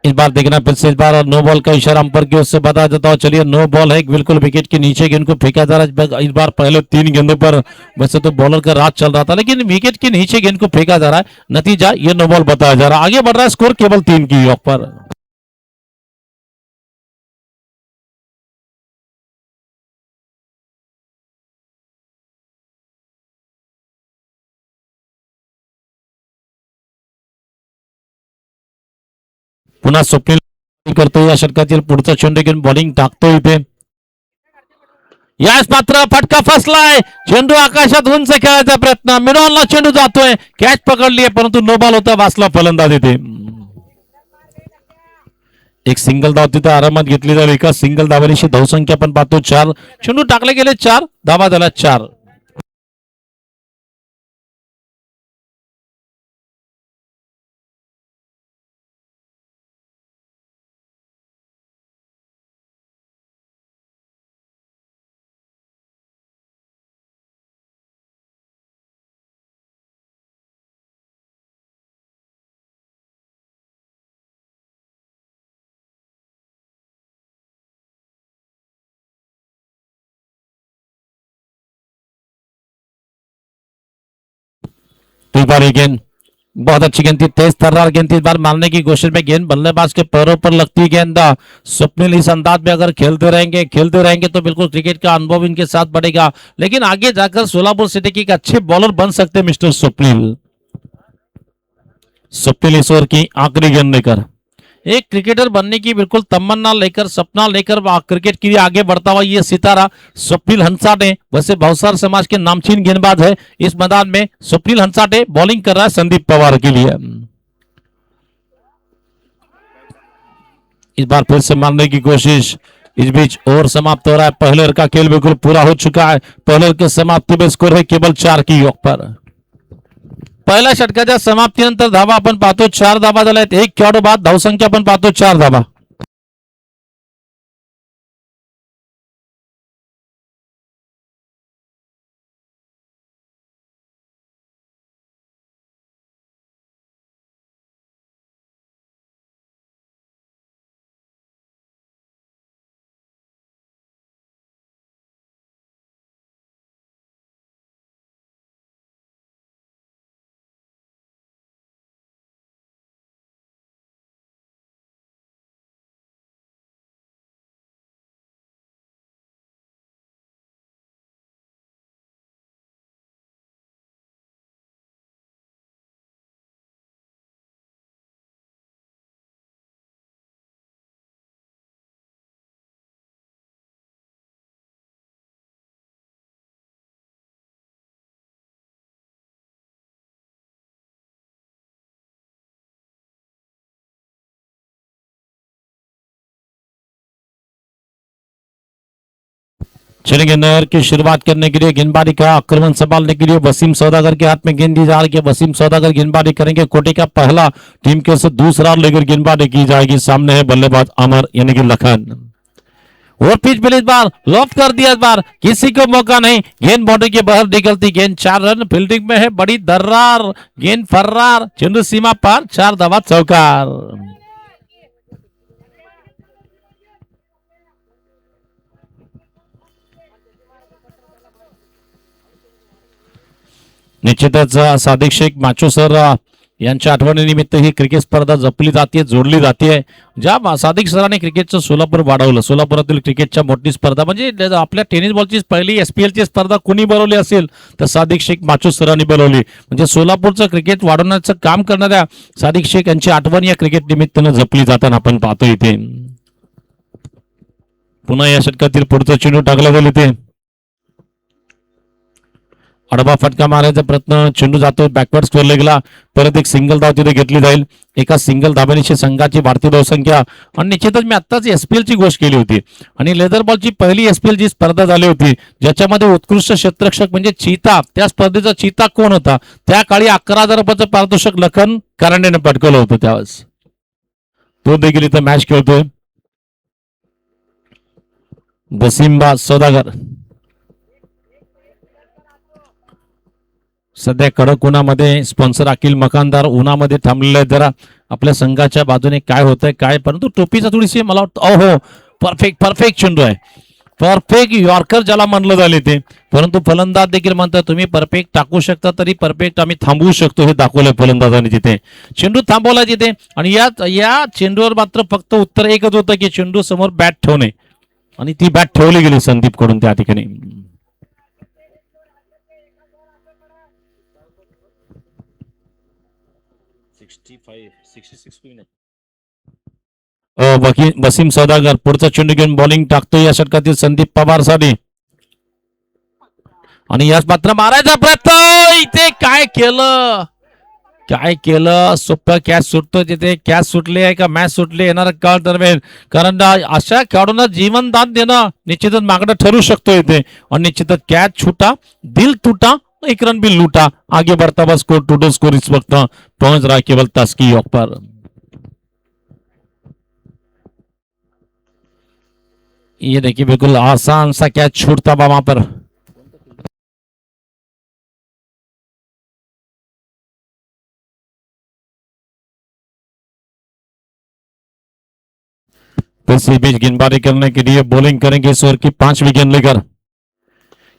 इस बार देखना फिर से, इस बार नो बॉल का इशारा अंपर की ओर से बता देता हूँ। चलिए नो बॉल है, बिल्कुल विकेट के नीचे गेंद को फेंका जा रहा है। इस बार पहले 3 गेंदों पर वैसे तो बॉलर का राज चल रहा था, लेकिन विकेट के नीचे गेंद को फेंका जा रहा है। नतीजा ये नो बॉल बताया जा रहा है। आगे बढ़ रहा है स्कोर केवल 3 की योग पर। पुन्हा स्वप्नील करतो या षटकातील पुढचा चेंडू घेऊन बॉलिंग टाकतो इथे। याच मात्र फटका फसलाय, चेंडू आकाशात उंच खेळायचा प्रयत्न, मिडॉनला चेंडू जातोय, कॅच पकडली आहे परंतु नो बॉल होता, वाचला फलंदाज इथे। एक सिंगल धाव तिथे आरामात घेतली जाईल। एका सिंगल धावांची धावसंख्या पण पाहतो 4, चेंडू टाकले गेले 4, धावा झाला 4। इस बार गेंद बहुत अच्छी गेंद थी, तेज तर्रार गेंद थी। इस बार मारने की कोशिश में गेंद बल्लेबाज के पैरों पर लगती गेंद। स्वप्निल इस अंदाज में अगर खेलते रहेंगे तो बिल्कुल क्रिकेट का अनुभव इनके साथ बढ़ेगा, लेकिन आगे जाकर सोलापुर सिटी के एक अच्छे बॉलर बन सकते हैं मिस्टर स्वप्निल। स्वप्निल इस ओवर की आखिरी गेंद लेकर एक क्रिकेटर बनने की बिल्कुल तमन्ना लेकर, सपना लेकर क्रिकेट के लिए आगे बढ़ता हुआ ये सितारा स्वप्निल हंसाटे, वैसे भावसार समाज के नामचीन गेंदबाज है। इस मैदान में स्वप्निल हंसाटे बॉलिंग कर रहा है संदीप पवार के लिए। इस बार फिर से मारने की कोशिश, इस बीच ओवर समाप्त हो रहा है। पहले ओवर का खेल बिल्कुल पूरा हो चुका है। पहले ओवर के समाप्ति में स्कोर है केवल 4 की योग पर। पहिल्या षटकाच्या समाप्तीनंतर धावा आपण पाहतो 4 धावा झाल्यात। एक खेळाडू बाद, धावसंख्या आपण पाहतो 4 धावा। चलेंगे नहर की शुरुआत करने के लिए गेंदबाजी का आक्रमण संभालने के लिए वसीम सौदागर के हाथ में गेंद दी जा रही है। वसीम सौदागर गेंदबाजी करेंगे। कोटे का पहला, टीम के से दूसरा लेकर गेंदबाजी की जाएगी। सामने है बल्लेबाज अमर यानी कि लखन। और पिच पर इस बार लॉफ्ट कर दिया। इस बार किसी को मौका नहीं, गेंद बाउंड्री के बाहर निकलती गेंद। 4 रन, फील्डिंग में है बड़ी दर्रार, गेंद फर्रार, चेंडू सीमा पार, 4 धावा चौकार। निश्चितच सादिक शेख माचो सर यांच्या आठवणीनिमित्त ही क्रिकेट स्पर्धा जपली जाते, जोडली जाते। ज्या सादिक सरांनी क्रिकेटचं सोलापूर वाढवलं, सोलापुरातील क्रिकेटच्या मोठी स्पर्धा म्हणजे आपल्या टेनिस बॉलची पहिली SPL ची स्पर्धा कुणी बनवली असेल तर सादिक शेख माचो सरांनी बनवली। म्हणजे सोलापूरचं क्रिकेट वाढवण्याचं काम करणाऱ्या सादिक शेख यांची आठवण या क्रिकेट निमित्तानं जपली जाताना आपण पाहतो इथे। पुन्हा या षटकातील पुढचा चेंडू टाकला गेला इथे। आडवा फटका मारायचा प्रयत्न, चेंडू जातो बॅकवर्ड स्कोर लेगला। परत एक सिंगल धाव तिथे घेतली जाईल। एका सिंगल धावेनिशी संघाची भारतीय धावसंख्या। आणि निश्चितच मी आत्ताच SPL ची गोष्ट केली होती आणि लेदर बॉलची पहिली SPL जी स्पर्धा झाली होती ज्याच्यामध्ये उत्कृष्ट क्षेत्ररक्षक म्हणजे चीता, त्या स्पर्धेचा चीता कोण होता? त्या काळी 11,000 रुपयाचं पारितोषिक लखन कारंडेने पटकवलं होतं त्यावेळेस। तो देखील इथं मॅच खेळतोय वसीम सौदागर। सध्या कडक उन्हामध्ये स्पॉन्सर अखिल मकानदार उन्हामध्ये थांबलेले आहेत। जरा आपल्या संघाच्या बाजूने काय होतंय काय, परंतु टोपीचा थोडीशी मला वाटतं हो परफेक्ट परफेक्ट चेंडू आहे, परफेक्ट यॉर्कर ज्याला म्हणलं झाले ते. परंतु फलंदाज देखील म्हणतात तुम्ही परफेक्ट टाकू शकता, तरी परफेक्ट आम्ही थांबवू शकतो हे दाखवलंय फलंदाजाने तिथे. चेंडू थांबवला तिथे आणि या चेंडूवर मात्र फक्त उत्तर एकच होतं की चेंडू समोर बॅट ठेवणे, आणि ती बॅट ठेवली गेली संदीप कडून त्या ठिकाणी. वसीम सौदागर पुढचा चेंडू घेऊन बॉलिंग टाकतो या षटकातील संदीप पवार साठी, आणि याच मात्र मारायचा प्रयत्न, इथे काय केलं काय केलं, सोपं कॅच सुटतो तिथे. कॅच सुटली आहे का मॅच सुटली येणार काळ दरम्यान, कारण अशा खेळाडूंना जीवनदान देणं निश्चितच मागणं ठरू शकतो इथे, और निश्चितच कॅच छूटा दिल टूटा एक रन भी लूटा, आगे बढ़ता बस स्कोर टोटल स्कोर इस वक्त पहुंच रहा है केवल तास्की योग पर. ये देखिए बिल्कुल आसान सा कैच छूटता वहां पर. फिर से बीच गेंदबाजी करने के लिए बॉलिंग करेंगे इस ओवर की 5वीं गेंद लेकर.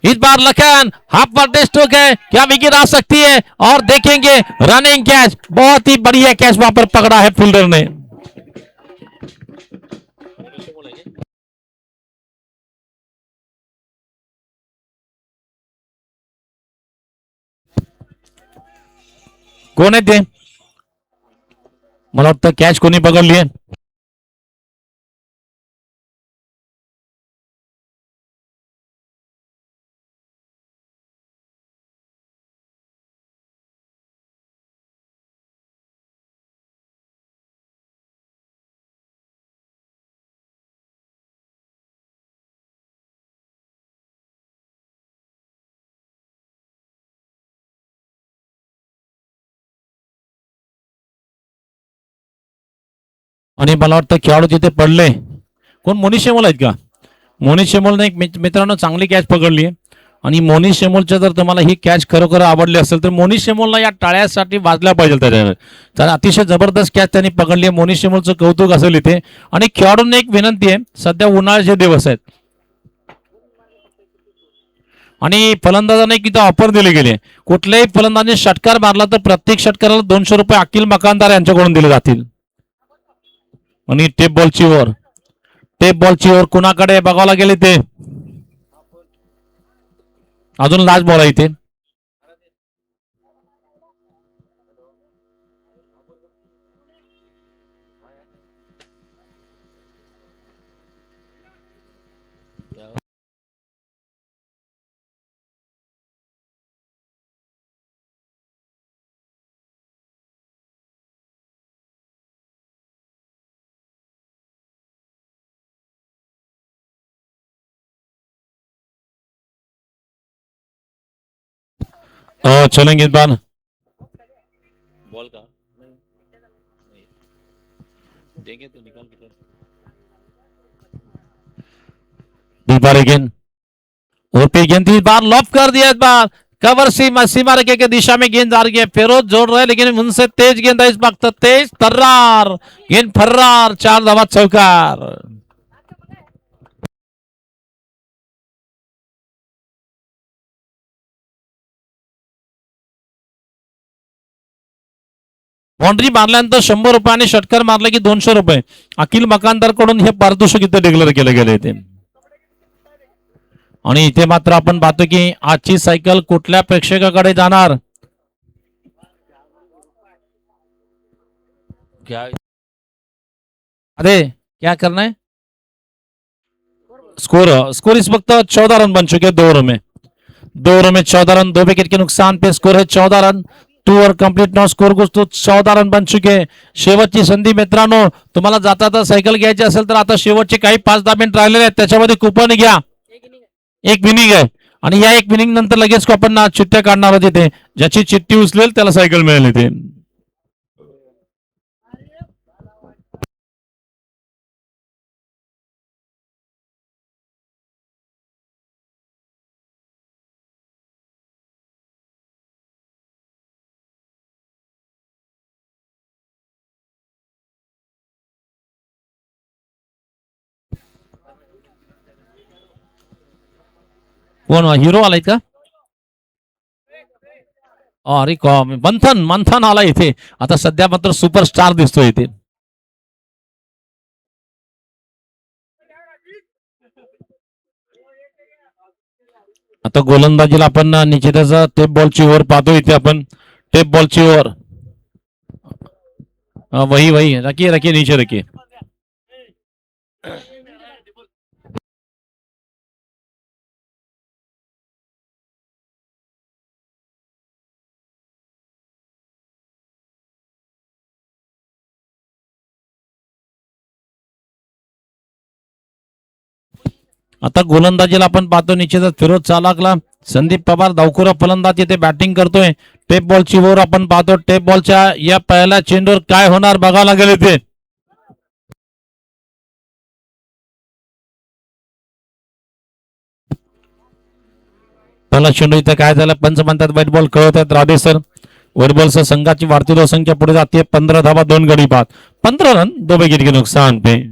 इस बार लखन हाफ पर स्ट्रोक है, क्या विकेट आ सकती है, और देखेंगे रनिंग कैच, बहुत ही बढ़िया कैच वहां पर पकड़ा है फील्डर ने. कोण आहे ते, मला वाटतं कॅच कोणी पकडली आहे. आणि मला वाटतं खेळाडू तिथे पडले, कोण मोनिश शेमोल आहेत का, मोनिश शेमोलने एक मित्रांनो चांगली कॅच पकडली आहे. आणि मोनिश शेमोलच्या जर तुम्हाला ही कॅच खरोखर आवडली असेल तर मोनिश शेमोलला या टाळ्यासाठी वाजल्या पाहिजे त्याच्यावर, तर अतिशय जबरदस्त कॅच त्यांनी पकडली आहे. मोनिश शेमोलचं कौतुक असेल इथे. आणि खेळाडूंना एक विनंती आहे, सध्या उन्हाळ्याचे दिवस आहेत आणि फलंदाजांना एक इथं ऑफर दिली गेली, कुठल्याही फलंदाजाने षटकार मारला तर प्रत्येक षटकाराला 200 रुपये अखिल मकानदार यांच्याकडून दिले जातील. आणि टेप बॉलची ओव्हर कुणाकडे बघायला गेले ते, अजून लास्ट बॉल आहे इथे. चलेंगे इस बार बॉल का देंगे तो निकाल के इस बार अगेन, और पे गेंद इस बार लॉफ कर दिया, इस बार कवर सीमा रेखे के दिशा में गेंद आ रही है, फिरोज जोड़ रहे लेकिन उनसे तेज गेंद है इस वक्त, तेज तर्रार गेंद फर्रार, 4 धावा चौकार. बाउंड्री मारल्यानंतर 100 रुपये आणि षटकार मारला की 200 रुपये अखिल मकानदार कडून हे पारितोषिक इथे डिक्लेअर केले गेले ते. आणि इथे मात्र आपण पाहतो की आजची सायकल कुठल्या प्रेक्षकाकडे जाणार, अरे क्या करना है, स्कोर इस वक्त 14 रन बन चुके हैं 2 ओवर में. 2 ओवर में 14 रन, 2 विकेट के नुकसान पे स्कोर है 14 run. 2 over complete now, score कुछ तो 14 रन बन चुके. शेवटची संधी मित्रांनो, तुम्हाला जाता जाता सायकल घ्यायची असेल तर आता शेवटचे काही 5-10 मिनिट राहिलेले आहेत, त्याच्यामध्ये कुपन घ्या. एक इनिंग आहे आणि या एक इनिंग नंतर लगेच आपण चिठ्ठ्या काढणार आहोत तिथे, ज्याची चिठ्ठी उचलेल त्याला सायकल मिळेल इथे. कोण हिरो आलाय का? अरे मंथन मंथन आला इथे. आता सध्या मात्र सुपरस्टार दिसतोय इथे. आता गोलंदाजीला आपण निश्चितच टेप बॉलची ओव्हर पाहतो इथे आपण. टेप बॉलची ओव्हर. वही वही रखिए रखिए नीचे रखिए. आता गोलंदाजीला आपण पाहतो निश्चितच फिरोज चालाकला. संदीप पवार धावखुरा फलंदाज इथे बॅटिंग करतोय. टेप बॉलची ओव्हर आपण पाहतो. टेप बॉलच्या या पहिल्या चेंडूवर काय होणार बघावं लागेल इथे. पहिला चेंडू इथे काय झालं पंच म्हणतात व्हाईट बॉल कळवत आहेत राधे सर. व्हाईट बॉलसह संघाची वाढती धावसंख्या पुढे जाते 15 धावा 2 गडी बाद. 15 रन 2 विकेट के नुकसान पे.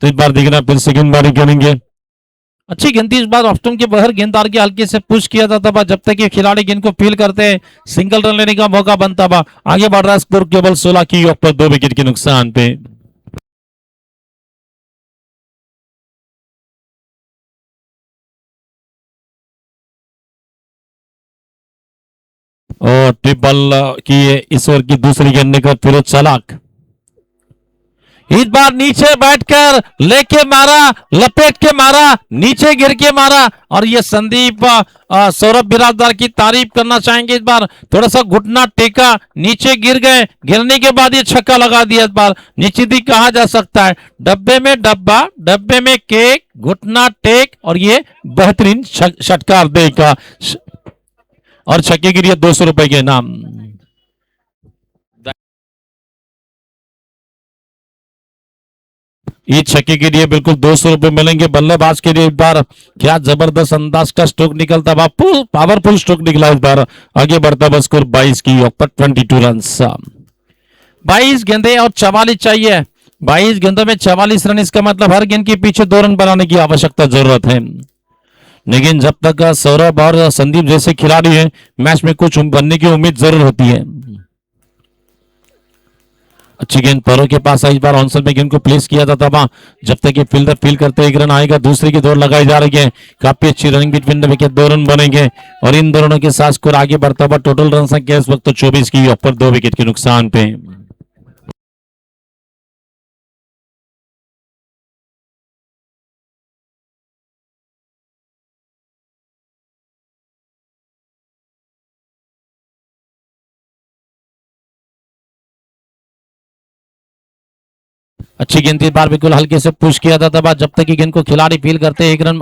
तो इस बार देखना फिर सेकंड बारी करेंगे. अच्छी गेंद थी इस बार. ऑफ्टन के बाहर गेंददार की हल्के से पुश किया जाता था जब तक ये खिलाड़ी गेंद को फील करते हैं सिंगल रन लेने का मौका बनता था. आगे बढ़ रहा है स्कोर केवल 16 की योग पर 2 विकेट के नुकसान पे. और ट्रिपल की इस ओवर की दूसरी गेंद लेकर फिरोज चालाक. इस बार नीचे बैठकर लेके मारा, लपेट के मारा, नीचे गिर के मारा. और ये संदीप सौरभ बिराजदार की तारीफ करना चाहेंगे. इस बार थोड़ा सा घुटना टेका, नीचे गिर गए. गिरने के बाद ये छक्का लगा दिया. इस बार निश्चित ही कहा जा सकता है डब्बे में डब्बा, डब्बे में केक, घुटना टेक और ये बेहतरीन षटकार देगा. और छक्के के लिए 200 रुपए के इनाम. इस छक्के के लिए बिल्कुल 200 रुपए मिलेंगे. बल्लेबाज के लिए इस बार क्या जबरदस्त अंदाज का स्ट्रोक निकलता. पावरफुल स्ट्रोक निकला इस बार. आगे बढ़ता बस स्कोर 22 की योग पर 22 रन. 22 गेंदे और 44 चाहिए. 22 गेंदों में 44 रन. इसका मतलब हर गेंद के पीछे 2 रन बनाने की आवश्यकता जरूरत है. लेकिन जब तक सौरभ और संदीप जैसे खिलाड़ी हैं मैच में कुछ बनने की उम्मीद जरूर होती है. अच्छी गेंद पैरों के पास आई. इस बार ऑनसल में गेंद को प्लेस किया जाता था. जब तक ये फील्डर फील करते 1 रन आएगा. दूसरे की दौड़ लगाई जा रही है. काफी अच्छी running between the wicket. 2 run बनेंगे और इन दोनों के साथ स्कोर आगे बढ़ता हुआ. टोटल रन संख्या इस वक्त 24 की ऊपर 2 विकेट के नुकसान पे. अच्छी गेंद थी बार बिल्कुल हल्के से पुश किया जाता था. जब तक कि गेंद को खिलाड़ी फील करते 1 रन.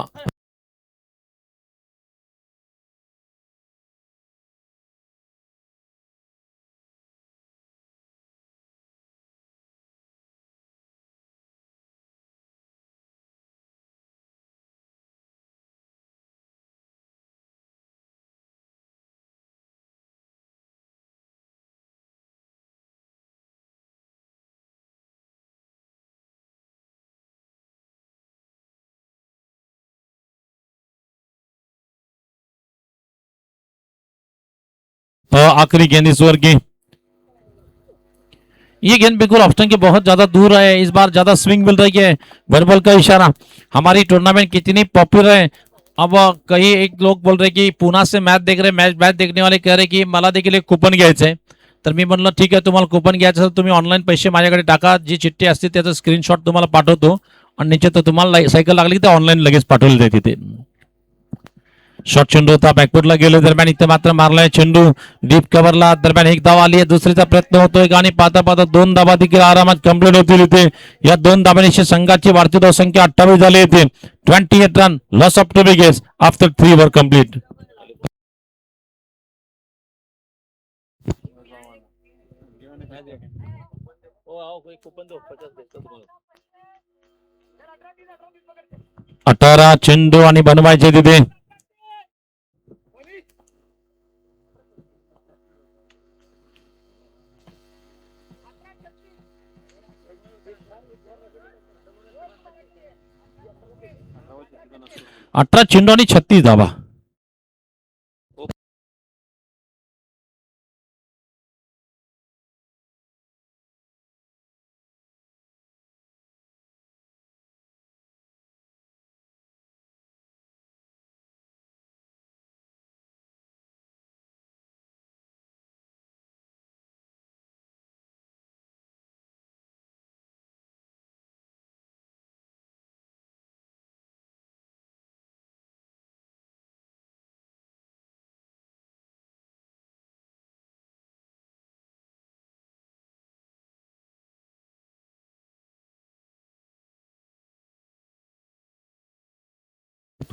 तो आखिरी गेंद इस ओवर की. ये गेंद बिल्कुल ऑप्शन के बहुत ज्यादा दूर है. इस बार ज्यादा स्विंग मिल रही है. बॉल बॉल का इशारा. हमारी टूर्नामेंट कितनी पॉपुलर है. अब कहीं एक लोग बोल रहे की पुन्हा से मॅच देख रहे. मॅच देखने वाले कह रहे की मला देखील एक कुपन घ्यायचंय. तर मी म्हणलं ठीक आहे तुम्हाला कुपन घ्यायचं असेल तुम्ही ऑनलाईन पैसे माझ्याकडे टाका. जी चिठ्ठी असते त्याचा स्क्रीनशॉट तुम्हाला पाठवतो आणि निश्चित तुम्हाला सायकल लागली की ते ऑनलाईन लगेच पाठवले जाते तिथे. शॉर्ट चेंडू होता बॅकफुटला गेलो. दरम्यान इथे मात्र मारलाय चेंडू डीप कव्हरला. दरम्यान 1 धाव आली आहे. दुसरीचा प्रयत्न होतोय आणि पाहता पाहता 2 धावा देखील आरामात कंप्लीट होतील इथे. या 2 धावांची संघाची वाढती धावसंख्या 28 झाली येते. 28 run loss of 2 wickets after 3 over complete. अठारा चेंडू आणि बनवायचे तिथे. 18 चेंडू आणि 36 धावा.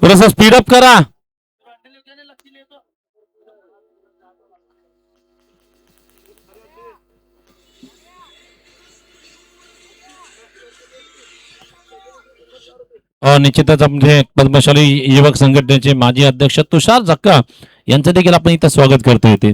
थोडस स्पीड अप करा. निश्चितच म्हणजे पद्मशाली युवक संघटनेचे माजी अध्यक्ष तुषार जक्का यांचं देखील आपण इथं स्वागत करतो येते.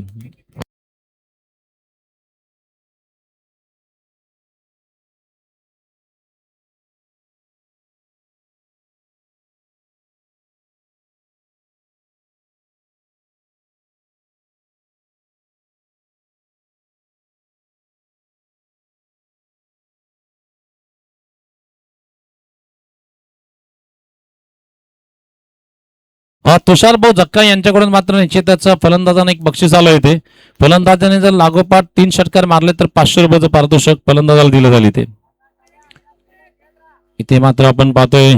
तुषार भाऊ जक्का यांच्याकडून मात्र निश्चितच फलंदाजाने एक बक्षीस आलं येते. फलंदाजाने जर लागोपाठ 3 षटकार मारले तर 500 रुपयाचं पारितोषिक फलंदाजाला दिलं झाले ते. इथे मात्र आपण पाहतोय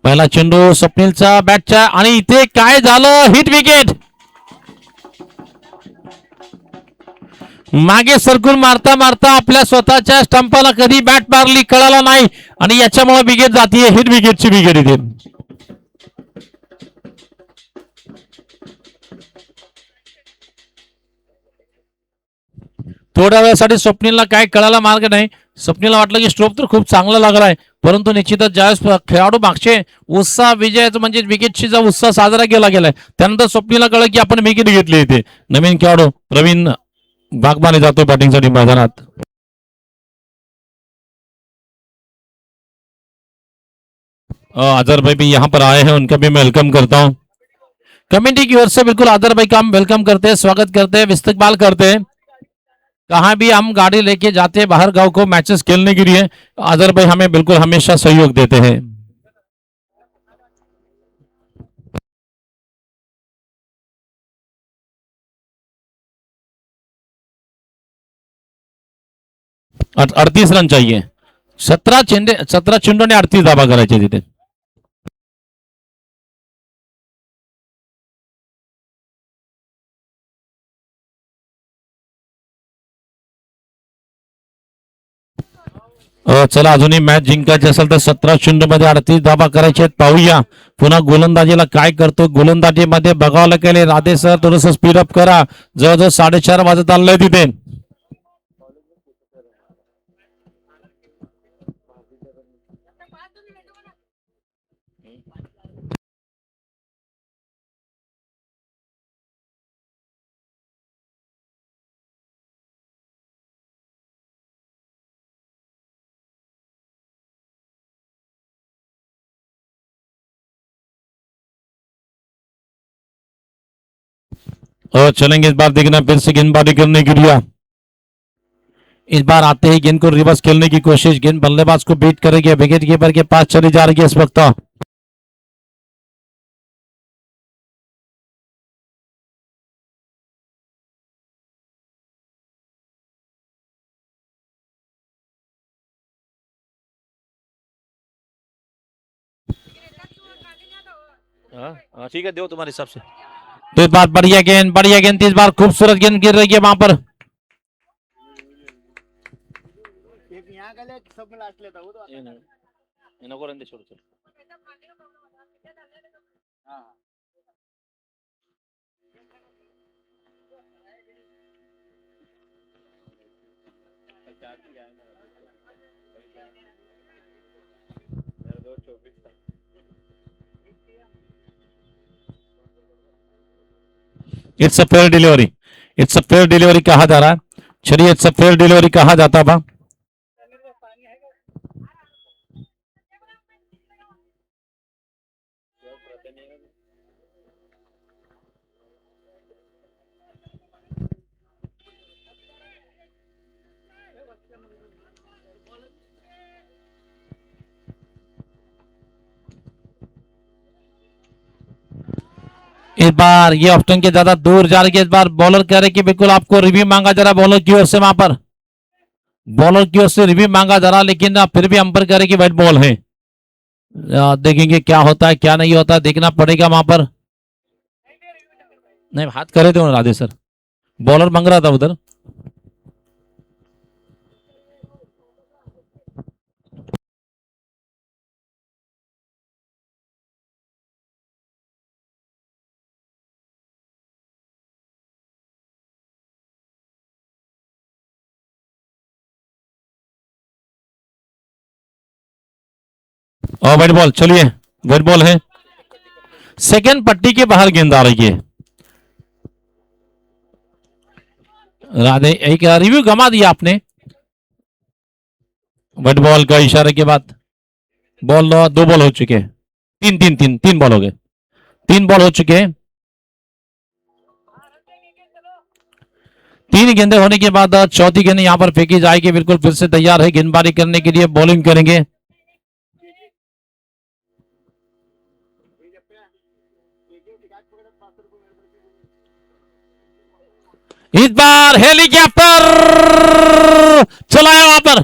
पहिला चेंडू स्वप्नीलचा बॅटच्या आणि इथे काय झालं, हिट विकेट. मागे सरकून मारता मारता आपल्या स्वतःच्या स्टंपाला कधी बॅट मारली कळाला नाही आणि याच्यामुळे विकेट जातीये. हिट विकेटची विकेट इथे. थोड्या वेळासाठी स्वप्नीलला काय कळायला मार्ग नाही. स्वप्नीलला वाटलं की स्ट्रोक तर खूप चांगला लागलाय, परंतु निश्चितच ज्यावेळेस खेळाडू मागचे उत्साह विजयाचं म्हणजे विकेटची जो उत्साह साजरा केला गेलाय त्यानंतर स्वप्नीलला कळलं की आपण विकेट घेतली. इथे नवीन खेळाडू प्रवीण बागमाने जातो बॅटिंगसाठी मैदानात. अजहर भाई भी यहाँ पर आए हैं, उनका भी मैं वेलकम करता हूँ. कमेटी की ओर से बिल्कुल अजहर भाई का हम वेलकम करते हैं, स्वागत करते हैं, इस्तकबाल करते हैं. कहाँ भी हम गाड़ी लेके जाते हैं बाहर गांव को मैचेस खेलने के लिए, अजहर भाई हमें बिल्कुल हमेशा सहयोग देते हैं. और 38 रन चाहिए. 17 चेंडू ने 38 धावा करायचे तिथे. चला अजूनही मॅच जिंकायची असेल तर 17 चेंडू मध्ये 38 धावा करायचे. पाहूया पुन्हा गोलंदाजीला काय करतो. गोलंदाजीमध्ये बघावं गेले राधे सर थोडस स्पीड अप करा. जवळजवळ 4:30 वाजत आलंय तिथे. और चलेंगे इस बार देखना फिर से गेंदबाजी करने के लिए. इस बार आते ही गेंद को रिवर्स खेलने की कोशिश. गेंद बल्लेबाज को बीट करेगी, विकेट कीपर के पास चली जा रही है इस वक्त. ठीक है, दो तुम्हारे हिसाब से. तो इस बार बढ़िया गेंद इस बार खूबसूरत गेंद गिर रही है वहां पर. नको रन दे, छोड़ छोड़. It's a fair delivery. It's a fair delivery कहा जा रहा है. चलिए इट्स अ फेयर डिलीवरी कहा जाता बा. इस बार ये ऑप्शन के ज्यादा दूर जा रही है। इस बार बॉलर कह रहे कि बिल्कुल आपको रिव्यू मांगा जा रहा बॉलर की ओर से, वहां पर बॉलर की ओर से रिव्यू मांगा जा रहा, लेकिन फिर भी अंपायर कह रहे कि वाइट बॉल है। देखेंगे क्या होता है क्या नहीं होता, देखना पड़ेगा वहां पर। नहीं, हाथ करे थे राधे सर, बॉलर मांग रहा था उधर। और वाइट बॉल, चलिए वाइट बॉल है। सेकंड पट्टी के बाहर गेंद आ रही है। राधे, एक रिव्यू गमा दिया आपने। वाइट बॉल का इशारे के बाद बॉल, दो बॉल हो चुके हैं। तीन बॉल हो गए, 3 बॉल हो चुके हैं। 3 गेंदे होने के बाद चौथी गेंद यहां पर फेंकी जाएगी। बिल्कुल फिर से तैयार है गेंदबाजी करने के लिए, बॉलिंग करेंगे। इस बार हेलीकॉप्टर चलाया वहां पर,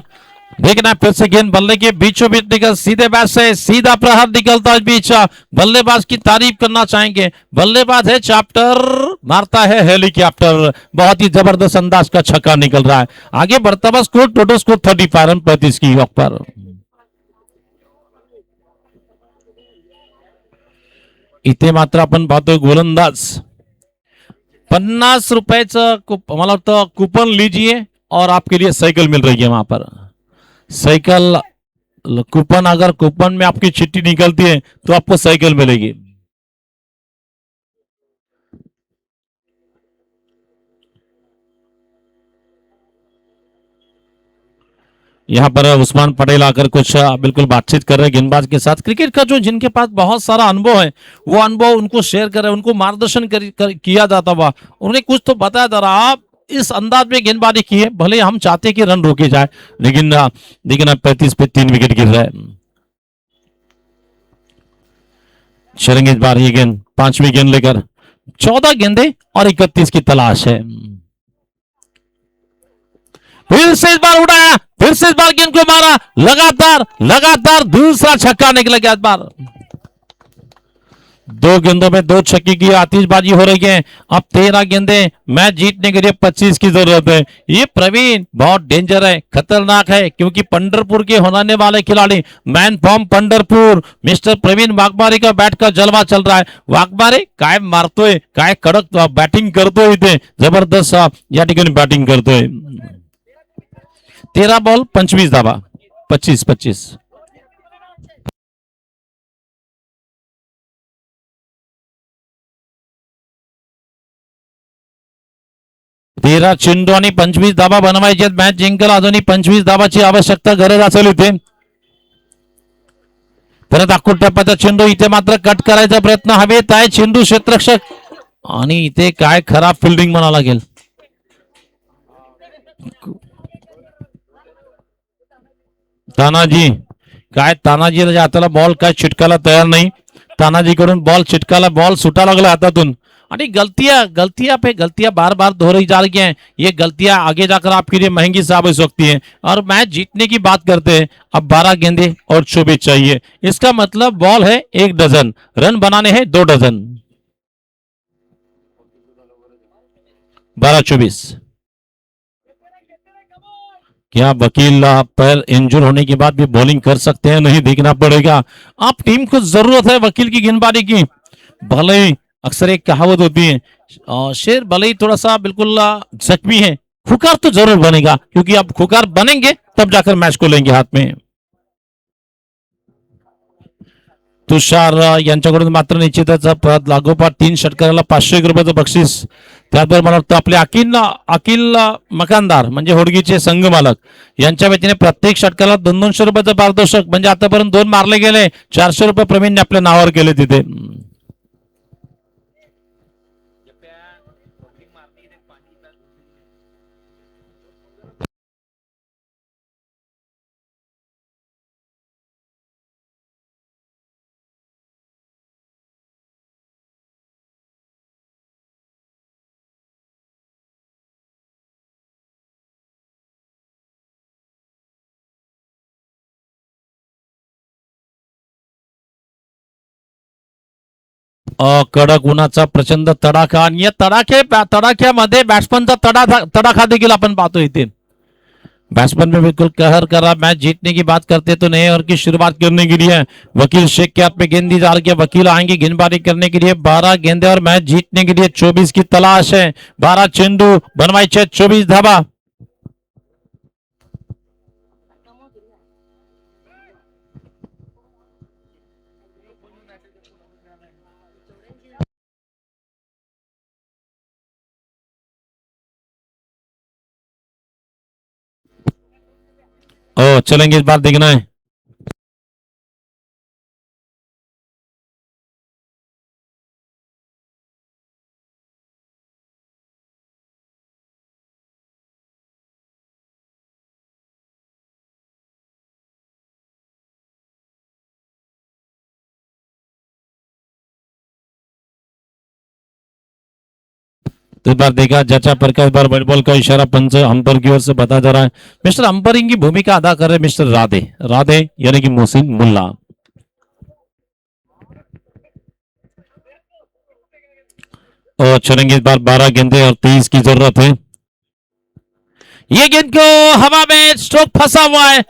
देखना फिर से गेंद बल्ले के बीचों बीच निकल, सीधे बैट से सीधा प्रहार निकलता है बीच। बल्लेबाज की तारीफ करना चाहेंगे, बल्लेबाज है चैप्टर, मारता है हेलीकॉप्टर। बहुत ही जबरदस्त अंदाज का छक्का निकल रहा है। आगे बढ़ता हुआ स्कोर, टोटल स्कोर 35 रन 35 की वक्त पर। इथे मात्र आपण पाहतोय गोलंदाज 50 रुपयाचं मला वाटतं कूपन लीजिए और आपके लिए साइकिल मिल रही है वहां पर। साइकिल कूपन, अगर कूपन में आपकी चिट्ठी निकलती है तो आपको साइकिल मिलेगी। यहाँ पर उस्मान पटेल आकर कुछ बिल्कुल बातचीत कर रहे हैं गेंदबाज के साथ। क्रिकेट का जो जिनके पास बहुत सारा अनुभव है, वो अनुभव उनको शेयर कर रहे हैं, उनको मार्गदर्शन किया जाता हुआ उन्हें कुछ तो बताया जा रहा। आप इस अंदाज में गेंदबाजी की है, भले हम चाहते कि रन रोके जाए, लेकिन 35 पे 3 विकेट गिर रहा है। चलेंगे इस बार ये गेंद, 5वीं गेंद लेकर 14 गेंदे और 31 की तलाश है। फिर से इस बार उड़ाया, फिर से इस बार गेंद को मारा, लगातार दूसरा छक्का निकला गया। इस बार 2 गेंदों में 2 छक्के की आतिशबाजी हो रही है। अब 13 गेंदे, मैच जीतने के लिए 25 की जरूरत है। ये प्रवीण बहुत डेंजर है, खतरनाक है, क्योंकि पंढरपुर के होने वाले खिलाड़ी, man from Pandharpur, mister Praveen Waghmare का बैट का जलवा चल रहा है। वाघमारे काय मारतोय, काय कडक बॅटिंग करतोय, इथे जबरदस्त या ठिकाणी बॅटिंग करतोय। 13 बॉल 25 धावा, 25-25। 13 चेंडू आणि 25 धावा बनवायचे आहेत मॅच जिंकायला। अजूनही 25 धावाची आवश्यकता गरज असेल इथे। परत आखूड टप्प्याचा चेंडू, इथे मात्र कट करायचा प्रयत्न हवेत आहे चेंडू क्षेत्ररक्षक, आणि इथे काय खराब फिल्डिंग म्हणावं लागेल। तानाजी, काय तानाजीच्या हाताला बॉल काय चिटकायला तयार नाही। तानाजीकडून बॉल चिटकायला, बॉल सुटा लागला हातातून, आणि गलतियां पे गलतियां बार बार दोहराई जा रही हैं। ये गलतियां आगे जाकर आपके लिए महंगी साबित हो सकती हैं। और मैच जीतने की बात करते हैं, अब 12 गेंदे और 24 चाहिए। इसका मतलब बॉल है 1 डजन, रन बनाने हैं 2 डजन। 12-24। क्या वकील पैर इंजर होने के बाद भी बॉलिंग कर सकते हैं? नहीं, देखना पड़ेगा। आप टीम को जरूरत है वकील की गेंदबाजी की। भले ही अक्सर एक कहावत होती है, शेर भले ही थोड़ा सा बिल्कुल जख्मी है, खुकार तो जरूर बनेगा, क्योंकि आप खुकार बनेंगे तब जाकर मैच को लेंगे हाथ में। तुषार यांच्याकडून मात्र निश्चितच लागोपाठ 3 षटकाराला 500 रुपयाचं बक्षीस. त्याचबरोबर मला वाटतं आपले अखिल मकानदार म्हणजे होडगीचे संघ मालक यांच्या वतीने प्रत्येक षटकाला 200 रुपयाचं पारितोषिक, म्हणजे आतापर्यंत 2 मारले गेले, 400 रुपये प्रवीणने आपल्या नावावर केले तिथे. कडक उन्हाचा प्रचंड तडाखा, आणि या तडाख्यामध्ये बॅट्समनचा तडाखा देखील आपण पाहतो इथे. बैट्समैन में बिल्कुल कहर कर रहा, मैच जीतने की बात करते तो नए ओवर की शुरुआत करने के लिए वकील शेख के हाथ में गेंदी जा रही है. वकील आएंगे गेंदबाजी करने के लिए. 12 गेंदे और मैच जीतने के लिए 24 की तलाश है. 12 चेंडू बनवायचे, 24 धाबा. ओ चलेंगे, इस बार देखना है. तो इस बार देखा जचा प्रकाश, इस बार व्हाइट बॉल का इशारा पंच अंपर की ओर से बताया जा रहा है. मिस्टर अंपरिंग की भूमिका अदा कर रहे मिस्टर राधे राधे यानी कि मोहसिन मुल्ला. और चलेंगे इस बार 12 गेंदे और 30 की जरूरत है. ये गेंद को हवा में स्ट्रोक फंसा हुआ है,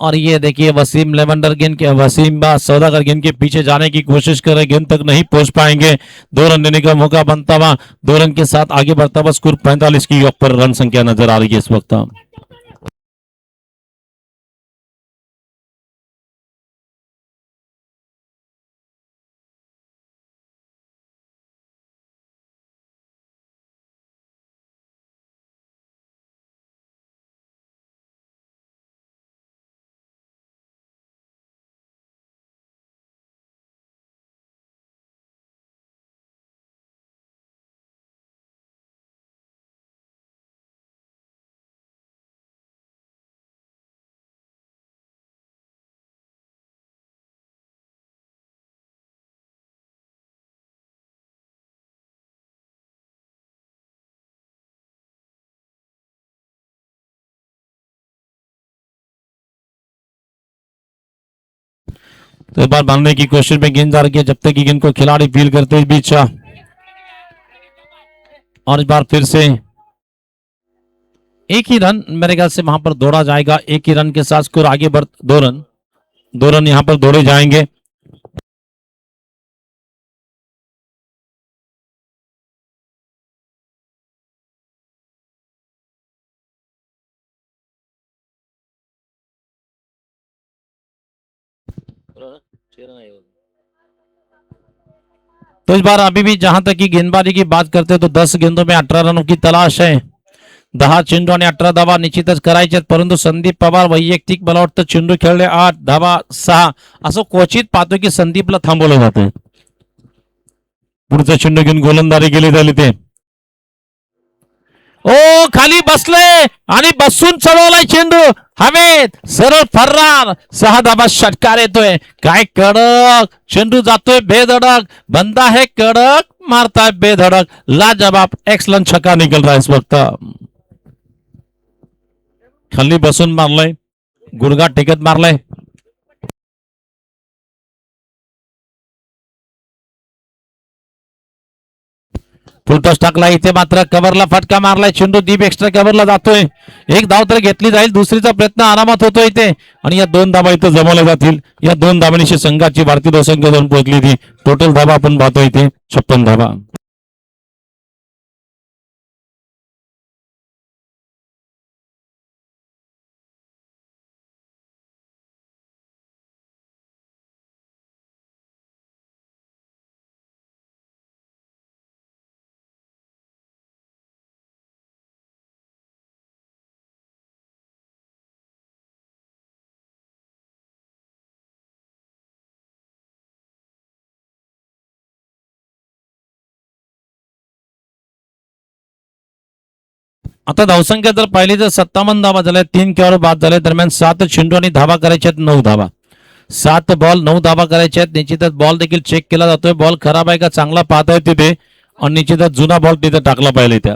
और ये देखिए वसीम लेवेंडर गेंद के वसीम सौदागर गेंद के पीछे जाने की कोशिश कर रहे, गेंद तक नहीं पहुंच पाएंगे. 2 रन लेने का मौका बनता हुआ, 2 रन के साथ आगे बढ़ता हुआ स्कोर 45 की ऊपर रन संख्या नजर आ रही है इस वक्त. तो इस बार मारने की कोशिश में गेंद जा रही है, जब तक की गेंद को खिलाड़ी फील करते इस बीच, और इस बार फिर से एक ही रन मेरे ख्याल से वहां पर दौड़ा जाएगा. एक ही रन के साथ स्कोर आगे बढ़ 2 रन यहां पर दौड़े जाएंगे. तो इस बार अभी भी जहां तक की गेंदबाजी की बात करते तो 10 गेंदों में 18 रनों की तलाश है. 10 चेंडू आणि 18 धावा निश्चितच करायचे आहेत, परंतु संदीप पवार वैयक्तिक मला वाटतं चेंडू खेळले 8 धावा 6, असं क्वचित पाहतो की संदीपला थांबवलं जातं. पुढचा चेंडू घेऊन गोलंदाजी केली झाली ते. ओ खाली बसले आणि बसून चढवलाय चेंडू हवेत, सरळ फर्रार. 6 धाबा षटकार येतोय. काय कडक चेंडू जातोय बेधडक, बंदा है कडक, मारता है बेधड़क. लाजवाब एक्सलंट छक्का निकल रहा है इस वक्त. खाली बसून मारलाय, गुडघा टेकत मारलाय. फुलटॉस टाकला इथे, मात्र कव्हरला फटका मारलाय. चेंडू डीप एक्स्ट्रा कव्हरला जातोय. एक धाव तर घेतली जाईल, दुसरीचा प्रयत्न आरामात होतो इथे, आणि या 2 धाबा इथे जमवल्या जातील. या 2 धाबांशी संघाची भारतीय धावसंख्या जाऊन पोहोचली ती. टोटल धाबा आपण पाहतो इथे 56 धाबा. आता धावसंख्या जर पाहिली तर 57 धावा झाल्या, 3 खेळाडू बाद झाले. दरम्यान 7 चेंडू आणि धावा करायच्या आहेत 9 धावा. 7 बॉल 9 धावा करायच्या आहेत. निश्चितच बॉल देखील चेक केला जातोय. बॉल खराब आहे का चांगला पाहता येत तिथे, आणि निश्चितच जुना बॉल तिथे टाकला पाहिजे त्या.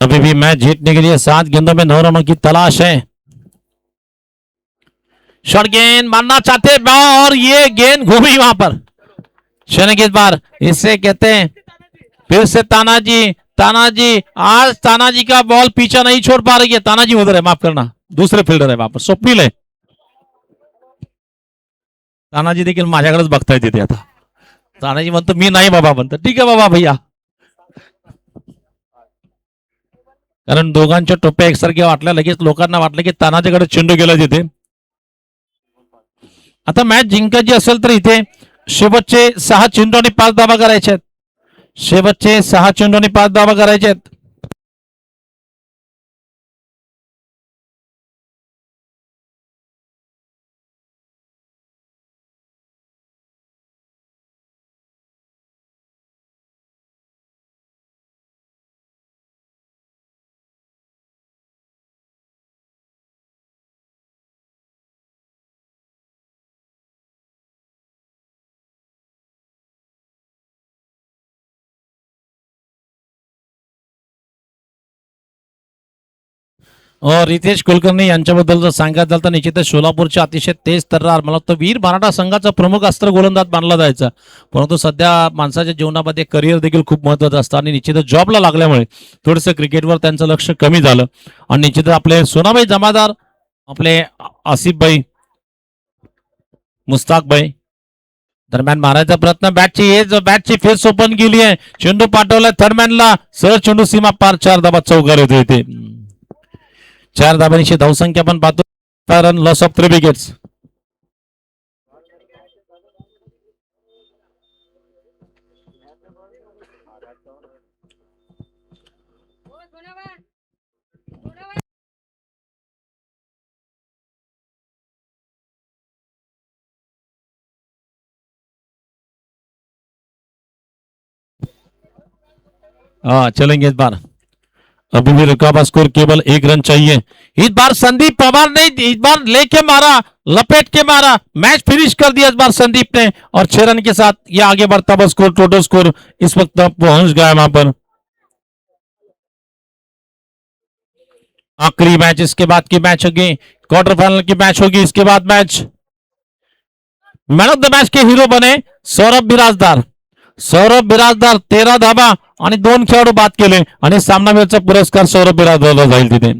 अभी भी मैच जीतने के लिए 7 गेंदों में 9 रनों की तलाश है. शॉर्ट गेंद मारना चाहते हैं और ये गेंद घूमी वहां पर. क्षण इस बार इसे कहते हैं फिर से तानाजी. तानाजी, आज तानाजी का बॉल पीछा नहीं छोड़ पा रही है. तानाजी उधर है, माफ करना, दूसरे फिल्डर आहे वहां पर, स्वप्नील आहे. तानाजी देखील माझ्याकडेच बघताय तिथे. आता तानाजी म्हणतो मी नाही बाबा, म्हणतो ठीक आहे बाबा भैया, कारण दोघांच्या टोप्या एकसारख्या वाटल्या. लगेच लोकांना वाटलं की तानाजीकडे चेंडू गेला तिथे. आता मॅच जिंकायची असेल तर इथे शेवटचे 6 चेंडू आणि 5 धावा करायचे आहेत. शेवटचे 6 चेंडू आणि 5 धावा करायचे आहेत. रितेश कुलकर्णी यांच्याबद्दल जर सांगायचं झालं तर निश्चितच सोलापूरचे अतिशय तेज तर्रार, मला वाटतं वीर मराठा संघाचा प्रमुख अस्त्र गोलंदाज मानला जायचा. परंतु सध्या माणसाच्या जीवनामध्ये करिअर देखील खूप महत्वाचं असतं आणि निश्चितच जॉबला लागल्यामुळे थोडंसं क्रिकेटवर त्यांचं लक्ष कमी झालं. आणि निश्चितच आपले सोनाबाई जमादार, आपले आसिफ भाई, मुस्ताक भाई दरम्यान मारायचा प्रयत्न. बॅटची फेस ओपन केली आहे. चेंडू पाठवलाय थर्डमॅनला, सहज चेंडू सीमा पार. 4 धाबा चौकार येतो इथे. 4 धाबांची धावसंख्या पण पाहतो. Run loss of 3 wickets. हाँ चलेंगे इस बार. अभी भी रुकाबा स्कोर केवल 1 रन चाहिए. इस बार संदीप पवार ने इस बार लेके मारा, लपेट के मारा, मैच फिनिश कर दिया इस बार संदीप ने, और 6 रन के साथ ये आगे बढ़ता हुआ स्कोर, टोटल स्कोर इस वक्त पहुंच गया वहां पर. आखिरी मैच, इसके बाद की मैच होगी, क्वार्टर फाइनल की मैच होगी. इसके बाद match man of the match K hero बने सौरभ बिराजदार. 13 धाबा आणि 2 खेळाडू बाद केले आणि सामनावीरचा पुरस्कार सौरभ बिराजदारला जाईल तिथे.